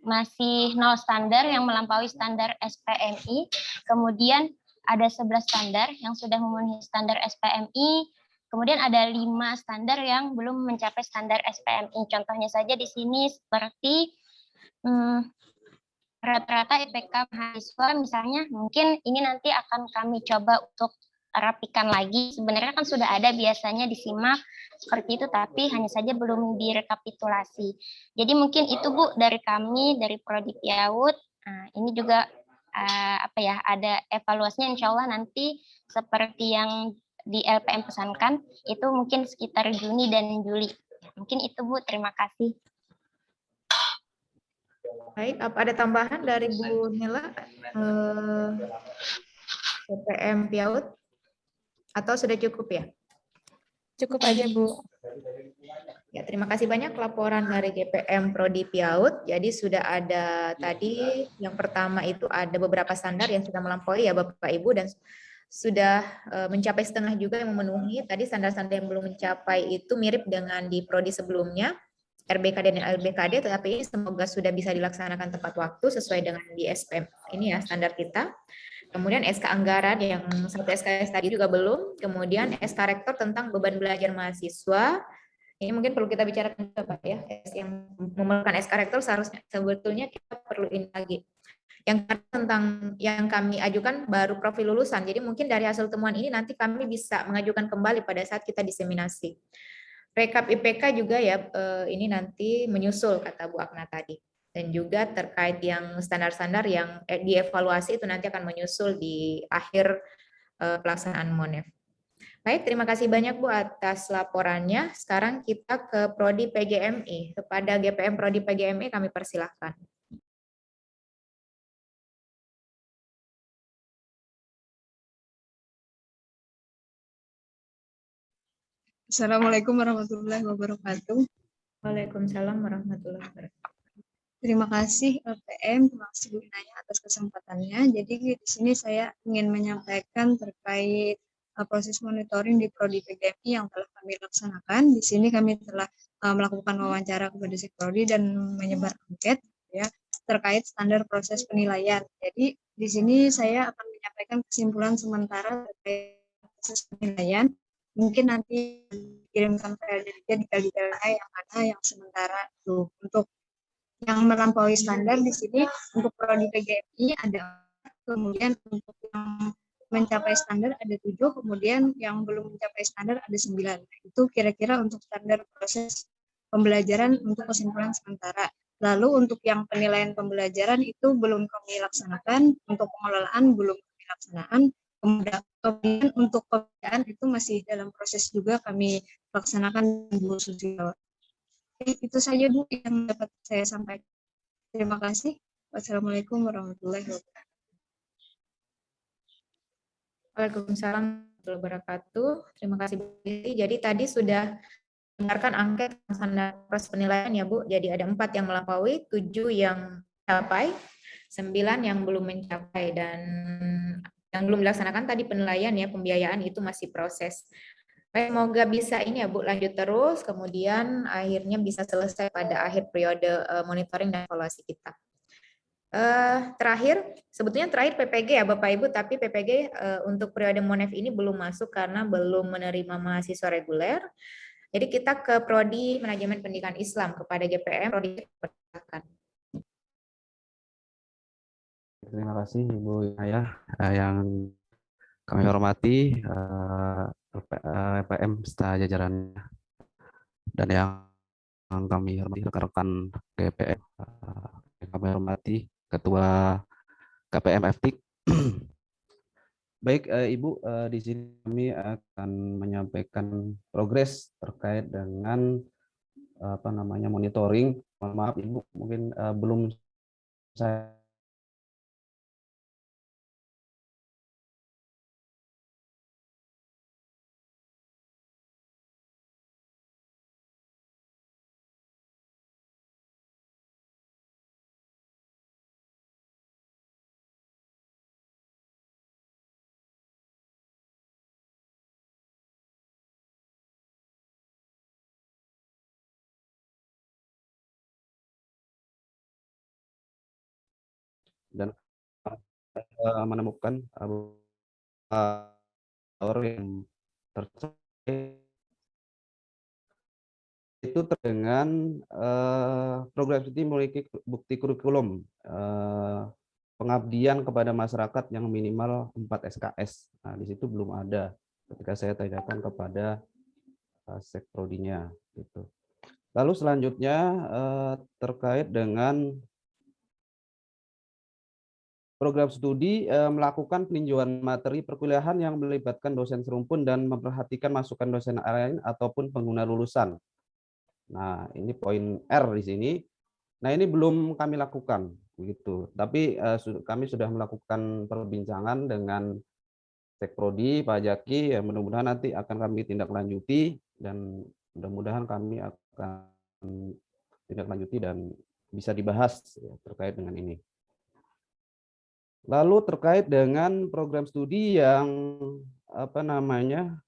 masih 0 standar yang melampaui standar SPMI. Kemudian ada 11 standar yang sudah memenuhi standar SPMI. Kemudian ada 5 standar yang belum mencapai standar SPMI. Contohnya saja di sini seperti rata-rata IPK mahasiswa misalnya, mungkin ini nanti akan kami coba untuk rapikan lagi. Sebenarnya kan sudah ada biasanya disimak seperti itu, tapi hanya saja belum direkapitulasi. Jadi mungkin itu Bu dari kami, dari Prodi Piaut. Nah, ini juga ada evaluasinya insya Allah nanti seperti yang di LPM pesankan, itu mungkin sekitar Juni dan Juli. Mungkin itu Bu, terima kasih. Baik, apa ada tambahan dari Bu Nela? GPM PIAUD? Atau sudah cukup ya? Cukup aja, Bu. Ya, terima kasih banyak laporan dari GPM Prodi PIAUD. Jadi sudah ada tadi yang pertama itu ada beberapa standar yang sudah melampaui ya Bapak Ibu dan sudah mencapai setengah juga yang memenuhi. Tadi standar-standar yang belum mencapai itu mirip dengan di prodi sebelumnya, RBKD dan LBKD, tetapi ini semoga sudah bisa dilaksanakan tepat waktu sesuai dengan di SPM ini ya standar kita. Kemudian SK anggaran yang satu SKS tadi juga belum. Kemudian SK rektor tentang beban belajar mahasiswa. Ini mungkin perlu kita bicarakan juga Pak ya. Yang memerlukan SK rektor seharusnya sebetulnya kita perlu ini lagi. Yang tentang yang kami ajukan baru profil lulusan. Jadi mungkin dari hasil temuan ini nanti kami bisa mengajukan kembali pada saat kita diseminasi. Rekap IPK juga ya ini nanti menyusul kata Bu Akna tadi. Dan juga terkait yang standar-standar yang dievaluasi itu nanti akan menyusul di akhir pelaksanaan MONEF. Baik, terima kasih banyak Bu atas laporannya. Sekarang kita ke Prodi PGMI. Kepada GPM Prodi PGMI kami persilahkan. Assalamualaikum warahmatullahi wabarakatuh. Waalaikumsalam warahmatullahi wabarakatuh. Terima kasih LPM, terima kasih Bu Inaya atas kesempatannya. Jadi di sini saya ingin menyampaikan terkait proses monitoring di Prodi PGMI yang telah kami laksanakan. Di sini kami telah melakukan wawancara kepada Sekprodi dan menyebar angket ya terkait standar proses penilaian. Jadi di sini saya akan menyampaikan kesimpulan sementara terkait proses penilaian. Mungkin nanti dikirimkan ke detail-detailnya yang mana yang sementara itu. Untuk yang melampaui standar di sini untuk prodi PGMI ada, kemudian untuk yang mencapai standar ada 7, kemudian yang belum mencapai standar ada 9. Itu kira-kira untuk standar proses pembelajaran untuk kesimpulan sementara. Lalu untuk yang penilaian pembelajaran itu belum kami laksanakan, untuk pengelolaan belum kami laksanakan, kemudian untuk pembiayaan itu masih dalam proses juga kami laksanakan Bu Susilawa. Itu saja Bu yang dapat saya sampaikan. Terima kasih. Wassalamualaikum warahmatullahi wabarakatuh. Waalaikumsalam warahmatullahi wabarakatuh. Terima kasih Bu. Jadi tadi sudah mendengarkan angket standar proses penilaian ya Bu. Jadi ada 4 yang melampaui, 7 yang mencapai, 9 yang belum mencapai, dan yang belum dilaksanakan tadi penilaian ya, pembiayaan itu masih proses. Baik, semoga bisa ini ya Bu, lanjut terus, kemudian akhirnya bisa selesai pada akhir periode monitoring dan evaluasi kita. Terakhir, sebetulnya terakhir PPG ya Bapak Ibu, tapi PPG untuk periode MONEF ini belum masuk karena belum menerima mahasiswa reguler. Jadi kita ke Prodi Manajemen Pendidikan Islam, kepada GPM, Prodi persilakan. Terima kasih Ibu Inaya yang kami hormati, LPM serta jajarannya, dan yang kami hormati rekan-rekan GPM, yang kami hormati Ketua KPM FTIK. Baik Ibu, di sini kami akan menyampaikan progres terkait dengan monitoring. Mohon maaf Ibu, mungkin belum saya dan menemukan yang tercapai itu dengan program studi memiliki bukti kurikulum pengabdian kepada masyarakat yang minimal 4 SKS. Nah, di situ belum ada ketika saya tanyakan kepada Sekprodinya gitu. Lalu selanjutnya terkait dengan program studi melakukan peninjauan materi perkuliahan yang melibatkan dosen serumpun dan memperhatikan masukan dosen lain ataupun pengguna lulusan. Nah, ini poin R di sini. Nah, ini belum kami lakukan begitu. Tapi kami sudah melakukan perbincangan dengan Sekprodi, Pak Jaki, ya mudah-mudahan nanti akan kami tindak lanjuti dan mudah-mudahan kami akan tindak lanjuti dan bisa dibahas ya, terkait dengan ini. Lalu terkait dengan program studi yang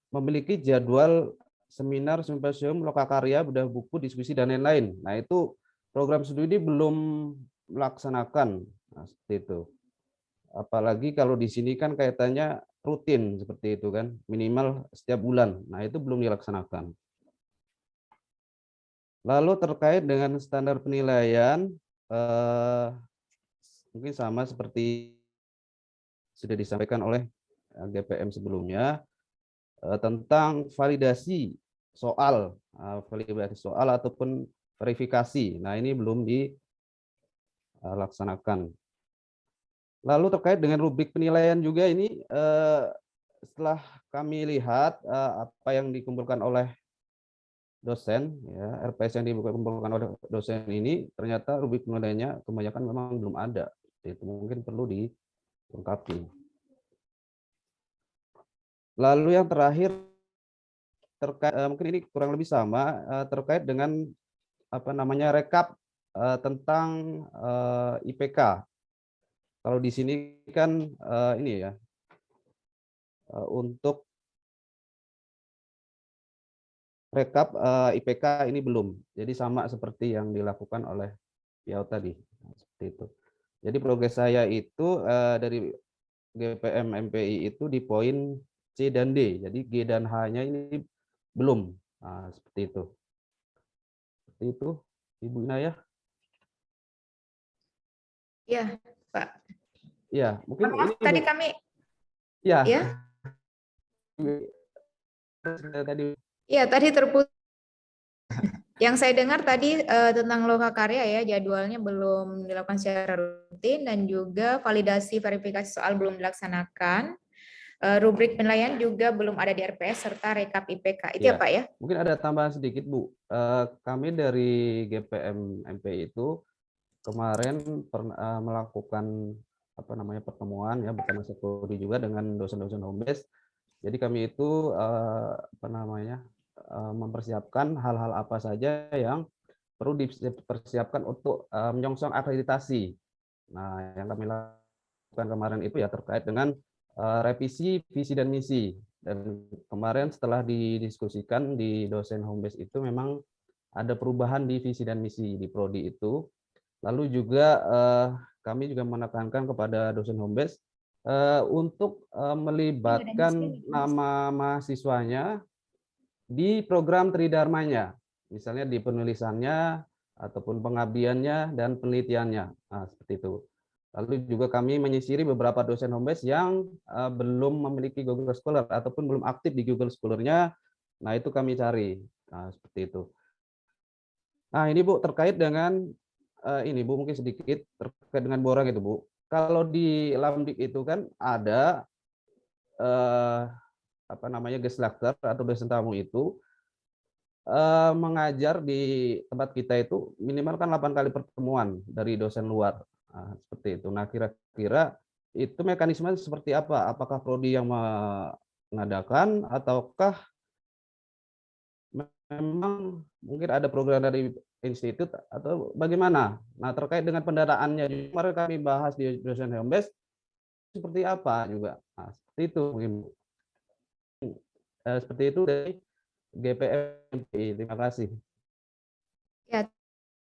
memiliki jadwal seminar, simposium, lokakarya, bedah buku, diskusi dan lain-lain. Nah, itu program studi belum melaksanakan. Nah, seperti itu. Apalagi kalau di sini kan kaitannya rutin seperti itu kan, minimal setiap bulan. Nah, itu belum dilaksanakan. Lalu terkait dengan standar penilaian, mungkin sama seperti sudah disampaikan oleh GPM sebelumnya, tentang validasi soal ataupun verifikasi. Nah, ini belum dilaksanakan. Lalu terkait dengan rubrik penilaian juga ini setelah kami lihat apa yang dikumpulkan oleh dosen, ya, RPS yang dikumpulkan oleh dosen ini, ternyata rubrik penilaiannya kebanyakan memang belum ada. Itu mungkin perlu dilengkapi. Lalu yang terakhir terkait mungkin ini kurang lebih sama terkait dengan rekap tentang IPK. Kalau di sini kan ini ya untuk rekap IPK ini belum. Jadi sama seperti yang dilakukan oleh Piau tadi. Seperti itu. Jadi progres saya itu dari GPM MPI itu di poin C dan D. Jadi G dan H-nya ini belum. Nah, seperti itu. Seperti itu, Ibu Inayah. Ya, Pak. Ya, mungkin maaf, ini tadi Ibu. kami Ya. Ya. Tadi terputus. Yang saya dengar tadi tentang lokakarya ya, jadwalnya belum dilakukan secara rutin dan juga validasi verifikasi soal belum dilaksanakan. Rubrik penilaian juga belum ada di RPS serta rekap IPK. Itu ya, Pak ya? Mungkin ada tambahan sedikit, Bu. Kami dari GPM MPI itu kemarin melakukan pertemuan ya bersama Sekprodi juga dengan dosen-dosen home base. Jadi kami itu mempersiapkan hal-hal apa saja yang perlu dipersiapkan untuk menyongsong akreditasi. Nah, yang kami lakukan kemarin itu ya terkait dengan revisi visi dan misi. Dan kemarin setelah didiskusikan di dosen home base itu memang ada perubahan di visi dan misi di prodi itu. Lalu juga kami juga menekankan kepada dosen home base untuk melibatkan nama mahasiswanya di program tridharmanya, misalnya di penulisannya ataupun pengabdiannya dan penelitiannya. Nah, seperti itu. Lalu juga kami menyisiri beberapa dosen home base yang belum memiliki Google Scholar ataupun belum aktif di Google Scholar-nya. Nah, itu kami cari. Nah, seperti itu. Nah, ini Bu terkait dengan ini Bu mungkin sedikit terkait dengan borang itu Bu. Kalau di Lamdik itu kan ada Geslakter atau dosen tamu itu mengajar di tempat kita itu minimal kan 8 kali pertemuan dari dosen luar. Nah, seperti itu. Nah, kira-kira itu mekanisme seperti apa? Apakah prodi yang mengadakan ataukah memang mungkin ada program dari institut atau bagaimana? Nah, terkait dengan pendanaannya kemarin kami bahas di dosen home base seperti apa juga. Nah, seperti itu mungkin. Seperti itu dari GPM. Terima kasih. Ya,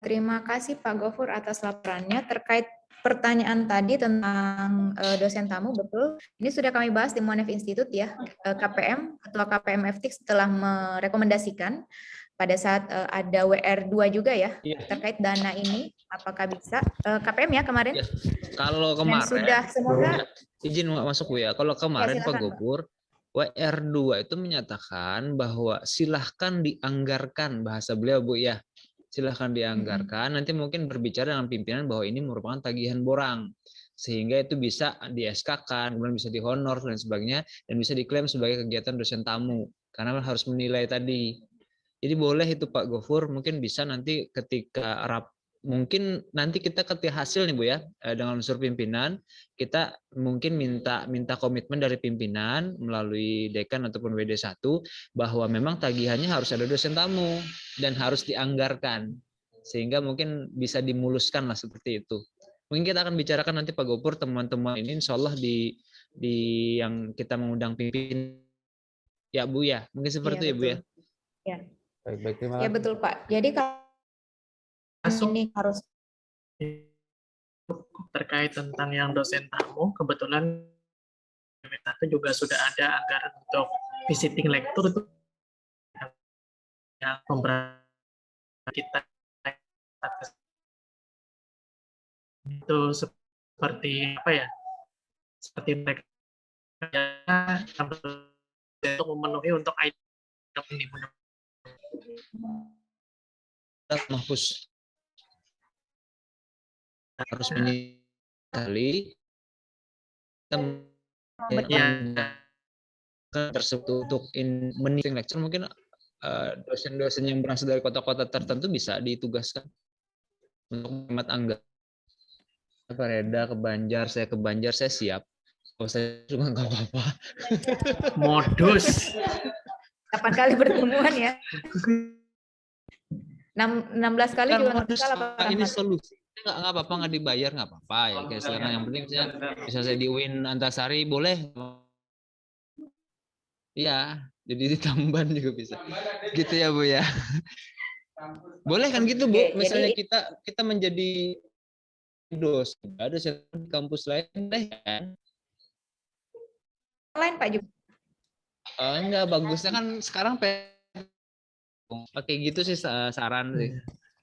terima kasih Pak Gofur atas laporannya. Terkait pertanyaan tadi tentang dosen tamu, betul. Ini sudah kami bahas di Monef Institute ya, KPM, Ketua KPM FTIK setelah merekomendasikan pada saat ada WR2 juga ya, terkait dana ini, apakah bisa. KPM ya kemarin? Ya, kalau kemarin, dan sudah semoga izin masuk Bu ya, kalau kemarin ya, Pak Gofur, WR2 itu menyatakan bahwa silahkan dianggarkan, bahasa beliau Bu ya, silahkan dianggarkan, nanti mungkin berbicara dengan pimpinan bahwa ini merupakan tagihan borang, sehingga itu bisa di SK-kan, kemudian bisa dihonor dan sebagainya, dan bisa diklaim sebagai kegiatan dosen tamu, karena harus menilai tadi. Jadi boleh itu Pak Gofur, mungkin bisa nanti ketika mungkin nanti kita ketika hasil nih Bu ya, dengan unsur pimpinan, kita mungkin minta komitmen dari pimpinan melalui dekan ataupun WD1 bahwa memang tagihannya harus ada dosen tamu dan harus dianggarkan, sehingga mungkin bisa dimuluskan lah seperti itu. Mungkin kita akan bicarakan nanti Pak Gopur temuan-temuan ini insya Allah di yang kita mengundang pimpin ya Bu ya, mungkin seperti itu ya Bu ya. Ya. Baik, terima Ya kasih. betul Pak. Jadi kalau ini harus terkait tentang yang dosen tamu, kebetulan itu juga sudah ada anggaran untuk visiting lecture itu yang beberapa kita itu seperti apa ya? Seperti mereka untuk memenuhi untuk item ini. Mahfuz harus menyadari tersebut untuk meeting lecture mungkin dosen-dosen yang berasal dari kota-kota tertentu bisa ditugaskan untuk hemat anggaran. Pak Reda ke Banjar, saya ke Banjar, saya siap. Kalau saya cuma nggak apa-apa. Modus. 8 kali pertemuan ya. 16 kali juga nggak salah Pak Ini Rahmat. solusi. Nggak apa-apa, nggak dibayar nggak apa-apa ya. Kayak sekarang yang penting bisa saya di UIN Antasari boleh. Iya, jadi di Tamban juga bisa. Gitu ya Bu ya. Boleh kan gitu Bu? Oke, Misalnya jadi- kita menjadi dosen, ada di kampus lain deh kan? Lain Pak juga. Enggak, bagusnya kan sekarang pakai gitu sih saran sih.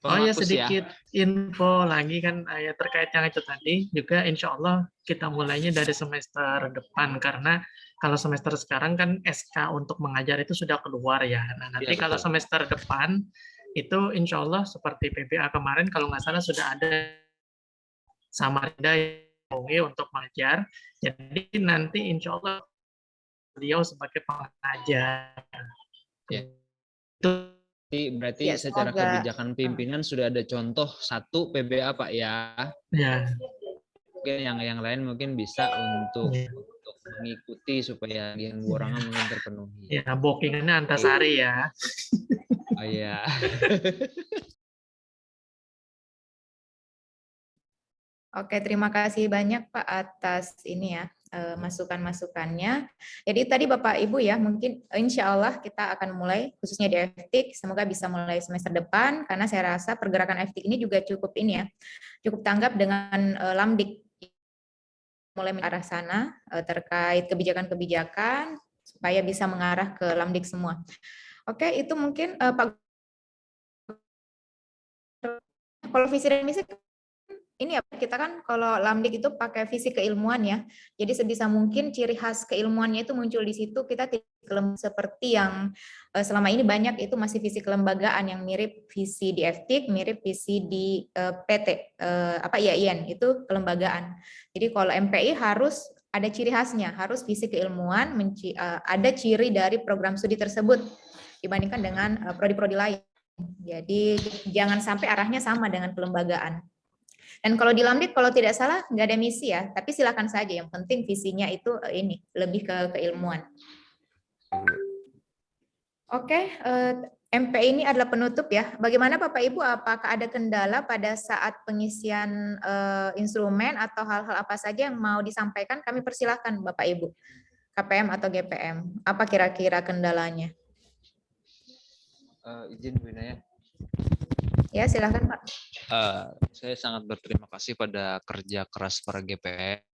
Oh ya, Menghapus sedikit info lagi kan ya terkait yang itu tadi juga insya Allah kita mulainya dari semester depan karena kalau semester sekarang kan SK untuk mengajar itu sudah keluar ya. Nah nanti Iya, kalau betul. semester depan itu insya Allah seperti PPA kemarin kalau nggak salah sudah ada Samarinda yang untuk mengajar. Jadi nanti insya Allah beliau sebagai pengajar. Ya. Itu Berarti Ya, secara semoga. kebijakan pimpinan sudah ada contoh satu PBA Pak ya. ya. Mungkin yang lain mungkin bisa untuk mengikuti supaya yang borangan mungkin terpenuhi. Ya, bookingannya Antasari ya. Oh iya. Oke, terima kasih banyak Pak atas ini ya masukan-masukannya. Jadi tadi Bapak Ibu ya mungkin insya Allah kita akan mulai khususnya di FTIK semoga bisa mulai semester depan karena saya rasa pergerakan FTIK ini juga cukup ini ya cukup tanggap dengan Lamdik mulai ke arah sana terkait kebijakan-kebijakan supaya bisa mengarah ke Lamdik semua. Oke, itu mungkin Pak kalau visi dan misi ini ya kita kan kalau Lamdik itu pakai visi keilmuan ya. Jadi sebisa mungkin ciri khas keilmuannya itu muncul di situ. Kita tidak seperti yang selama ini banyak itu masih visi kelembagaan yang mirip visi di FTIK, mirip visi di PT IAIN itu kelembagaan. Jadi kalau MPI harus ada ciri khasnya, harus visi keilmuan, ada ciri dari program studi tersebut dibandingkan dengan prodi-prodi lain. Jadi jangan sampai arahnya sama dengan kelembagaan. Dan kalau di Lamdik kalau tidak salah nggak ada misi ya, tapi silakan saja. Yang penting visinya itu ini lebih ke keilmuan. Oke, MP ini adalah penutup ya. Bagaimana Bapak Ibu? Apakah ada kendala pada saat pengisian instrumen atau hal-hal apa saja yang mau disampaikan? Kami persilahkan Bapak Ibu, KPM atau GPM. Apa kira-kira kendalanya? Izin Bu Inaya. Ya, silakan Pak. Saya sangat berterima kasih pada kerja keras para GPM.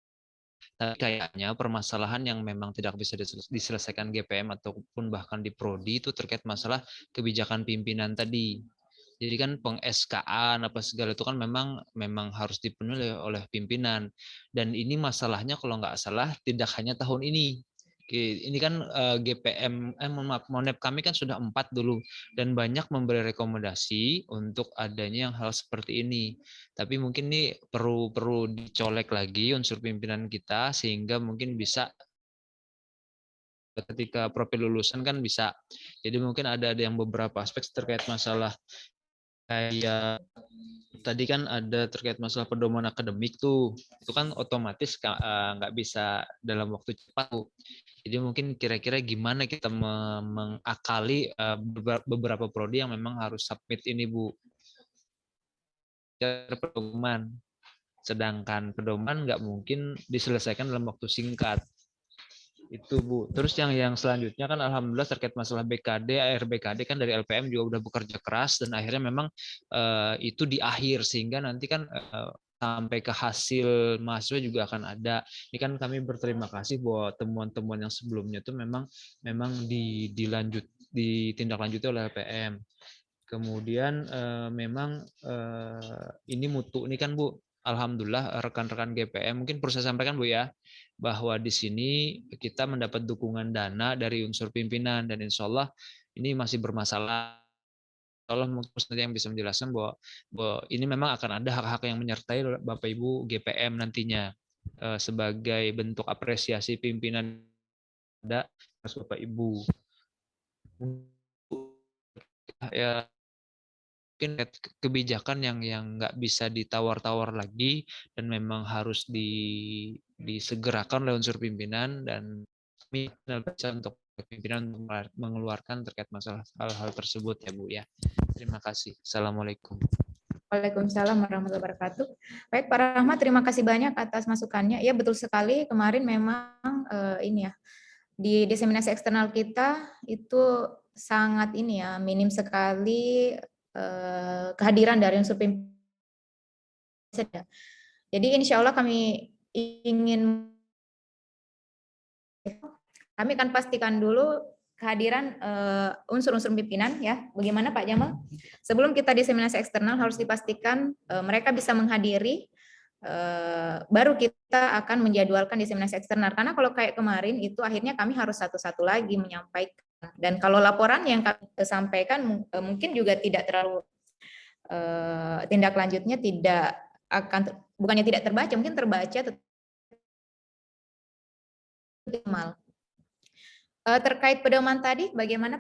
Tapi kayaknya permasalahan yang memang tidak bisa diselesaikan GPM ataupun bahkan di prodi itu terkait masalah kebijakan pimpinan tadi. Jadi kan peng-SK-an apa segala itu kan memang harus dipenuhi oleh pimpinan. Dan ini masalahnya kalau nggak salah tidak hanya tahun ini. Ini kan GPM, Monep kami kan sudah 4 dulu dan banyak memberi rekomendasi untuk adanya yang hal seperti ini. Tapi mungkin ini perlu dicolek lagi unsur pimpinan kita sehingga mungkin bisa ketika profil lulusan kan bisa. Jadi mungkin ada yang beberapa aspek terkait masalah kayak tadi kan ada terkait masalah pedoman akademik tuh, itu kan otomatis nggak bisa dalam waktu cepat tuh. Jadi mungkin kira-kira gimana kita mengakali beberapa prodi yang memang harus submit ini Bu, pedoman. Sedangkan pedoman nggak mungkin diselesaikan dalam waktu singkat. Itu Bu. Terus yang selanjutnya kan alhamdulillah terkait masalah BKD, ARBKD kan dari LPM juga udah bekerja keras dan akhirnya memang itu di akhir sehingga nanti kan sampai ke hasil mahasiswa juga akan ada. Ini kan kami berterima kasih bahwa temuan-temuan yang sebelumnya itu memang ditindaklanjuti oleh LPM. Kemudian memang ini mutu ini kan Bu. Alhamdulillah rekan-rekan GPM mungkin perlu saya sampaikan Bu ya, bahwa di sini kita mendapat dukungan dana dari unsur pimpinan dan insya Allah ini masih bermasalah. Allah mungkin nanti yang bisa menjelaskan bahwa ini memang akan ada hak-hak yang menyertai Bapak Ibu GPM nantinya sebagai bentuk apresiasi pimpinan ada Bapak Ibu. Ya, mungkin kebijakan yang nggak bisa ditawar-tawar lagi dan memang harus disegerakan oleh unsur pimpinan dan kami bisa untuk pimpinan mengeluarkan terkait masalah hal-hal tersebut ya Bu ya. Terima kasih. Assalamualaikum. Waalaikumsalam warahmatullahi wabarakatuh. Baik Pak Rahmat, terima kasih banyak atas masukannya. Ya betul sekali kemarin memang ini ya di diseminasi eksternal kita itu sangat ini ya minim sekali kehadiran dari unsur pimpinan. Jadi insya Allah kami akan pastikan dulu kehadiran unsur-unsur pimpinan ya. Bagaimana Pak Jamal? Sebelum kita diseminasi eksternal harus dipastikan mereka bisa menghadiri, baru kita akan menjadwalkan diseminasi eksternal. Karena kalau kayak kemarin itu akhirnya kami harus satu-satu lagi menyampaikan. Dan kalau laporan yang kami sampaikan mungkin juga tidak terlalu tindak lanjutnya tidak akan bukannya tidak terbaca, mungkin terbaca minimal. Terkait pedoman tadi, bagaimana?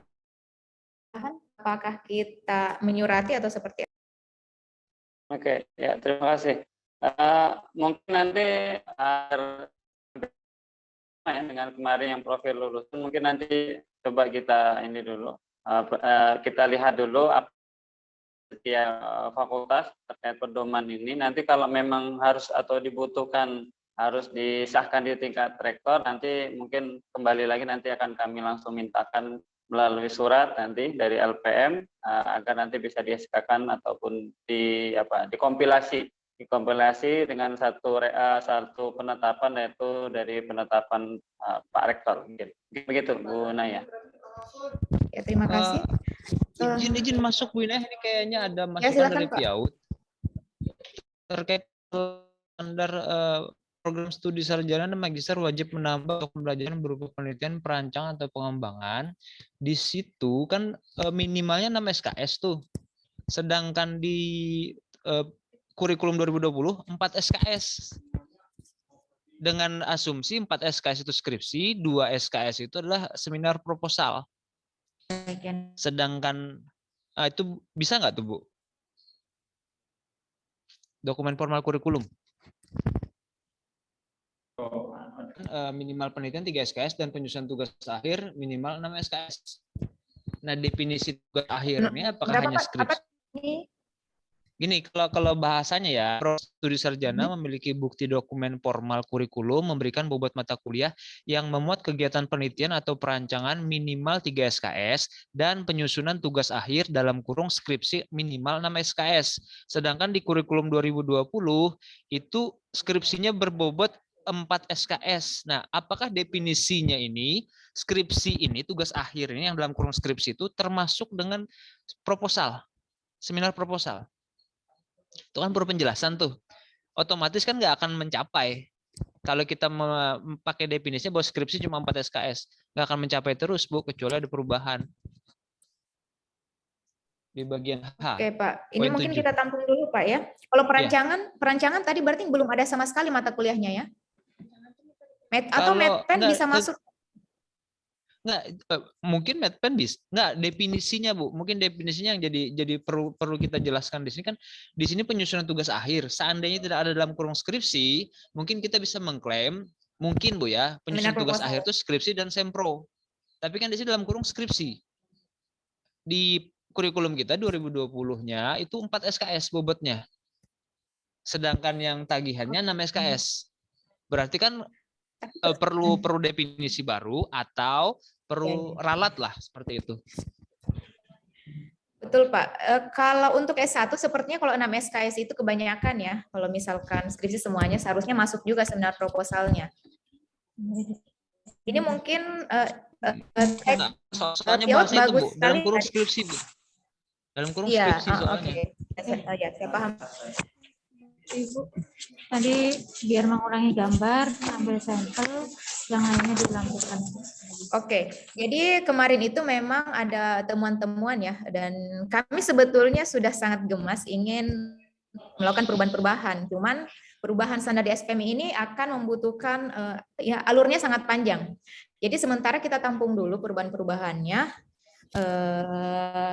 Apakah kita menyurati atau seperti apa? Oke, ya terima kasih. Mungkin nanti dengan kemarin yang profil lulusan, mungkin nanti coba kita ini dulu, kita lihat dulu setiap fakultas terkait pedoman ini. Nanti kalau memang harus atau dibutuhkan harus disahkan di tingkat rektor, nanti mungkin kembali lagi nanti akan kami langsung mintakan melalui surat nanti dari LPM agar nanti bisa di-SK-kan ataupun dikompilasi dengan satu penetapan yaitu dari penetapan Pak Rektor. Begitu Bu Naya. Ya, terima kasih. Izin masuk Bu Inah, ini kayaknya ada masukan dari Piaut terkait standar program studi sarjana dan magister wajib menambah pembelajaran berupa penelitian, perancangan atau pengembangan. Di situ kan minimalnya 6 SKS tuh. Sedangkan di kurikulum 2020 4 SKS. Dengan asumsi 4 SKS itu skripsi, 2 SKS itu adalah seminar proposal. Sedangkan itu bisa nggak tuh Bu? Dokumen formal kurikulum. Minimal penelitian 3 SKS dan penyusunan tugas akhir minimal 6 SKS. Nah, definisi tugas akhirnya apakah hanya skripsi? Gini, kalau bahasanya ya, studi sarjana memiliki bukti dokumen formal kurikulum memberikan bobot mata kuliah yang memuat kegiatan penelitian atau perancangan minimal 3 SKS dan penyusunan tugas akhir dalam kurung skripsi minimal 6 SKS. Sedangkan di kurikulum 2020 itu skripsinya berbobot 4 SKS. Nah, apakah definisinya ini, skripsi ini, tugas akhir ini yang dalam kurung skripsi itu termasuk dengan proposal, seminar proposal? Itu kan perlu penjelasan tuh. Otomatis kan nggak akan mencapai. Kalau kita memakai definisinya bahwa skripsi cuma 4 SKS, nggak akan mencapai terus Bu, kecuali ada perubahan. Di bagian H. Oke Pak, ini mungkin 7. Kita tampung dulu Pak ya. Kalau perancangan tadi berarti belum ada sama sekali mata kuliahnya ya? Atau Medpen bisa masuk? mungkin Medpen bisa nggak definisinya Bu, mungkin definisinya yang jadi perlu kita jelaskan di sini kan, di sini penyusunan tugas akhir seandainya tidak ada dalam kurung skripsi, mungkin kita bisa mengklaim mungkin Bu ya penyusunan tugas akhir itu skripsi dan sempro, tapi kan di sini dalam kurung skripsi. Di kurikulum kita 2020-nya itu 4 SKS bobotnya, sedangkan yang tagihannya 6 SKS. Berarti kan perlu definisi baru atau perlu ralat lah seperti itu. Betul Pak. Kalau untuk S1 sepertinya kalau 6 SKS itu kebanyakan ya. Kalau misalkan skripsi semuanya seharusnya masuk juga seminar proposalnya. Ini mungkin soalnya bahasa itu Bu, dalam kurung skripsi Bu. Dalam kurung skripsi soalnya. Ya, saya paham. Ibu, tadi biar mengurangi gambar, ambil sampel, yang lainnya dilampirkan. Oke, jadi kemarin itu memang ada temuan-temuan ya, dan kami sebetulnya sudah sangat gemas ingin melakukan perubahan-perubahan. Cuman perubahan standar di SPM ini akan membutuhkan ya alurnya sangat panjang. Jadi sementara kita tampung dulu perubahan-perubahannya.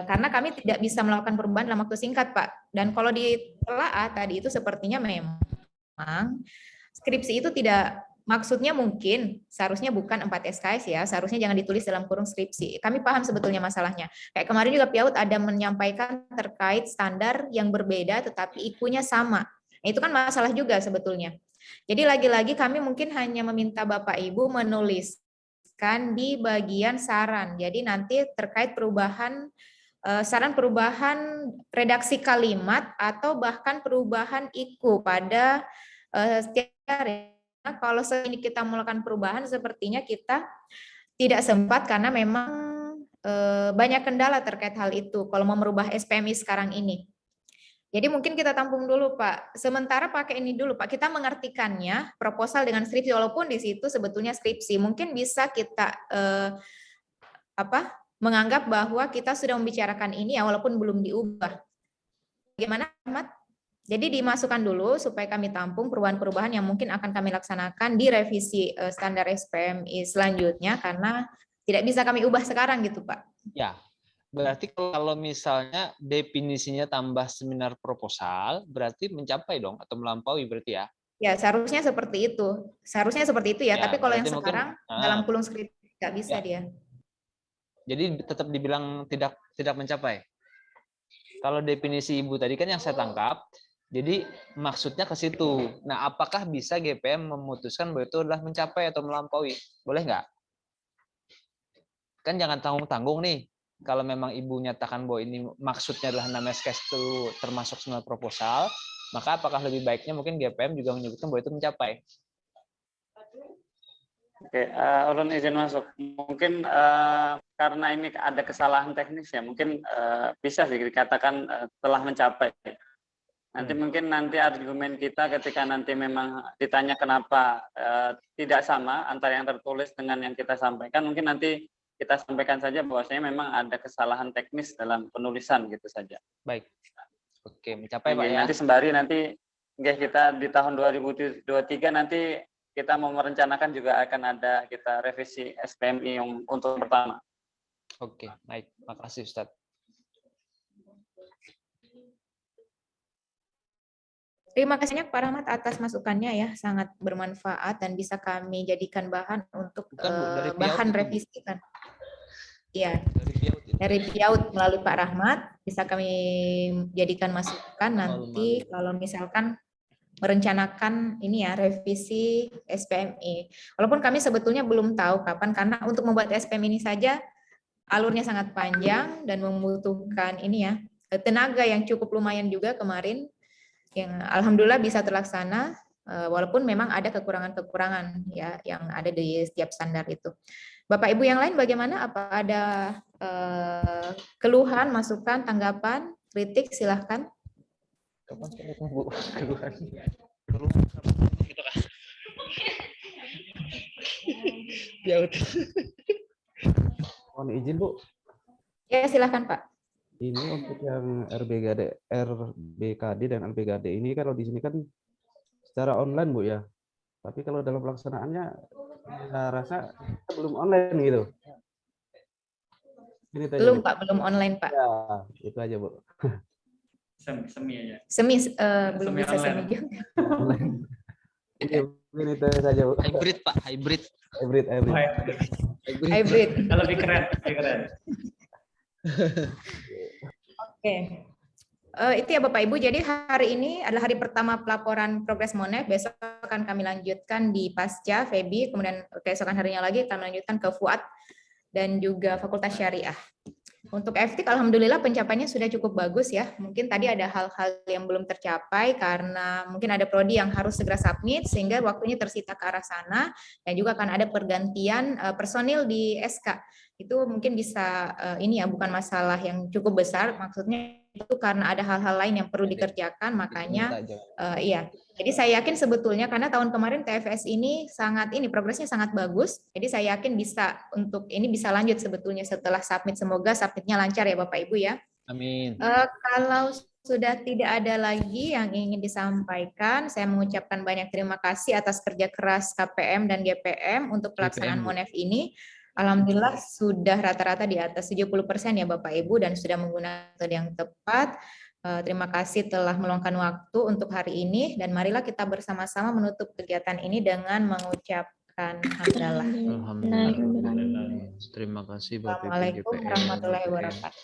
Karena kami tidak bisa melakukan perubahan dalam waktu singkat Pak, dan kalau ditelaah tadi itu sepertinya memang skripsi itu tidak, maksudnya mungkin seharusnya bukan 4 SKS ya, seharusnya jangan ditulis dalam kurung skripsi. Kami paham sebetulnya masalahnya, kayak kemarin juga Piaut ada menyampaikan terkait standar yang berbeda tetapi IKU-nya sama, nah, itu kan masalah juga sebetulnya. Jadi lagi-lagi kami mungkin hanya meminta Bapak Ibu menulis di bagian saran. Jadi nanti terkait perubahan saran perubahan redaksi kalimat atau bahkan perubahan IKU pada setiap hari. Kalau ini kita melakukan perubahan sepertinya kita tidak sempat karena memang banyak kendala terkait hal itu kalau mau merubah SPMI sekarang ini. Jadi mungkin kita tampung dulu Pak. Sementara pakai ini dulu Pak. Kita mengartikannya proposal dengan skripsi, walaupun di situ sebetulnya skripsi. Mungkin bisa kita menganggap bahwa kita sudah membicarakan ini ya, walaupun belum diubah. Bagaimana Ahmad? Jadi dimasukkan dulu supaya kami tampung perubahan-perubahan yang mungkin akan kami laksanakan di revisi standar SPMI selanjutnya, karena tidak bisa kami ubah sekarang gitu Pak. Ya. Berarti kalau misalnya definisinya tambah seminar proposal, berarti mencapai dong atau melampaui berarti ya? Ya, seharusnya seperti itu. Seharusnya seperti itu ya, tapi kalau yang sekarang dalam kurung skripsi nggak bisa dia. Jadi tetap dibilang tidak mencapai. Kalau definisi Ibu tadi kan yang saya tangkap, jadi maksudnya ke situ. Nah, apakah bisa GPM memutuskan bahwa itu adalah mencapai atau melampaui? Boleh nggak? Kan jangan tanggung-tanggung nih. Kalau memang Ibu nyatakan bahwa ini maksudnya adalah namanya SKS itu termasuk seminar proposal, maka apakah lebih baiknya mungkin GPM juga menyebutkan bahwa itu mencapai? Oke, ulun izin masuk. Mungkin karena ini ada kesalahan teknis ya, mungkin bisa sih dikatakan telah mencapai. Nanti mungkin argumen kita ketika nanti memang ditanya kenapa tidak sama antara yang tertulis dengan yang kita sampaikan, mungkin nanti kita sampaikan saja bahwasanya memang ada kesalahan teknis dalam penulisan gitu saja. Baik. Oke, mencapai Pak ya. Nanti sembari nanti kita di tahun 2023 nanti kita mau merencanakan juga akan ada kita revisi SPMI yang untuk pertama. Oke, baik. Makasih Ustadz. Terima kasih banyak Pak Rahmat atas masukannya ya, sangat bermanfaat dan bisa kami jadikan bahan untuk bahan revisi kan. Iya, dari Piaut melalui Pak Rahmat bisa kami jadikan masukan nanti kalau misalkan merencanakan ini ya revisi SPMI. Walaupun kami sebetulnya belum tahu kapan, karena untuk membuat SPM ini saja alurnya sangat panjang dan membutuhkan ini ya tenaga yang cukup lumayan juga kemarin, yang alhamdulillah bisa terlaksana walaupun memang ada kekurangan-kekurangan ya yang ada di setiap standar itu. Bapak Ibu yang lain bagaimana? Apa ada keluhan, masukan, tanggapan, kritik? Silahkan. Mohon izin Bu. Ya silahkan Pak. Ini untuk yang RBKD dan LBKD ini kalau di sini kan secara online Bu ya. Tapi kalau dalam pelaksanaannya saya rasa belum online gitu. Ini tanya, Belum Bu. Pak, belum online Pak. Ya, itu aja Bu. Semi aja. Semi belum Semi bisa semi online. juga. Ini mungkin itu saja Bu. Hybrid Pak, hybrid. Hybrid. Hybrid. Lebih keren, lebih keren. Oke. Itu ya Bapak Ibu, jadi hari ini adalah hari pertama pelaporan progres Monef, besok akan kami lanjutkan di Pasca, Febi, kemudian keesokan harinya lagi kami lanjutkan ke Fuad dan juga Fakultas Syariah. Untuk FTIK, alhamdulillah pencapaiannya sudah cukup bagus ya. Mungkin tadi ada hal-hal yang belum tercapai karena mungkin ada prodi yang harus segera submit sehingga waktunya tersita ke arah sana, dan juga akan ada pergantian personil di SK. Itu mungkin bisa ini ya, bukan masalah yang cukup besar, maksudnya itu karena ada hal-hal lain yang perlu dikerjakan, makanya iya. Jadi saya yakin sebetulnya karena tahun kemarin TFS ini progresnya sangat bagus. Jadi saya yakin bisa untuk ini bisa lanjut sebetulnya setelah submit, semoga submitnya lancar ya Bapak Ibu ya. Amin. Kalau sudah tidak ada lagi yang ingin disampaikan, saya mengucapkan banyak terima kasih atas kerja keras KPM dan GPM untuk pelaksanaan Monef ini. Alhamdulillah sudah rata-rata di atas 70% ya Bapak Ibu dan sudah menggunakan metode yang tepat. Terima kasih telah meluangkan waktu untuk hari ini dan marilah kita bersama-sama menutup kegiatan ini dengan mengucapkan hamdalah. Alhamdulillah. Terima kasih Bapak Ibu Assalamualaikum GPM. warahmatullahi wabarakatuh.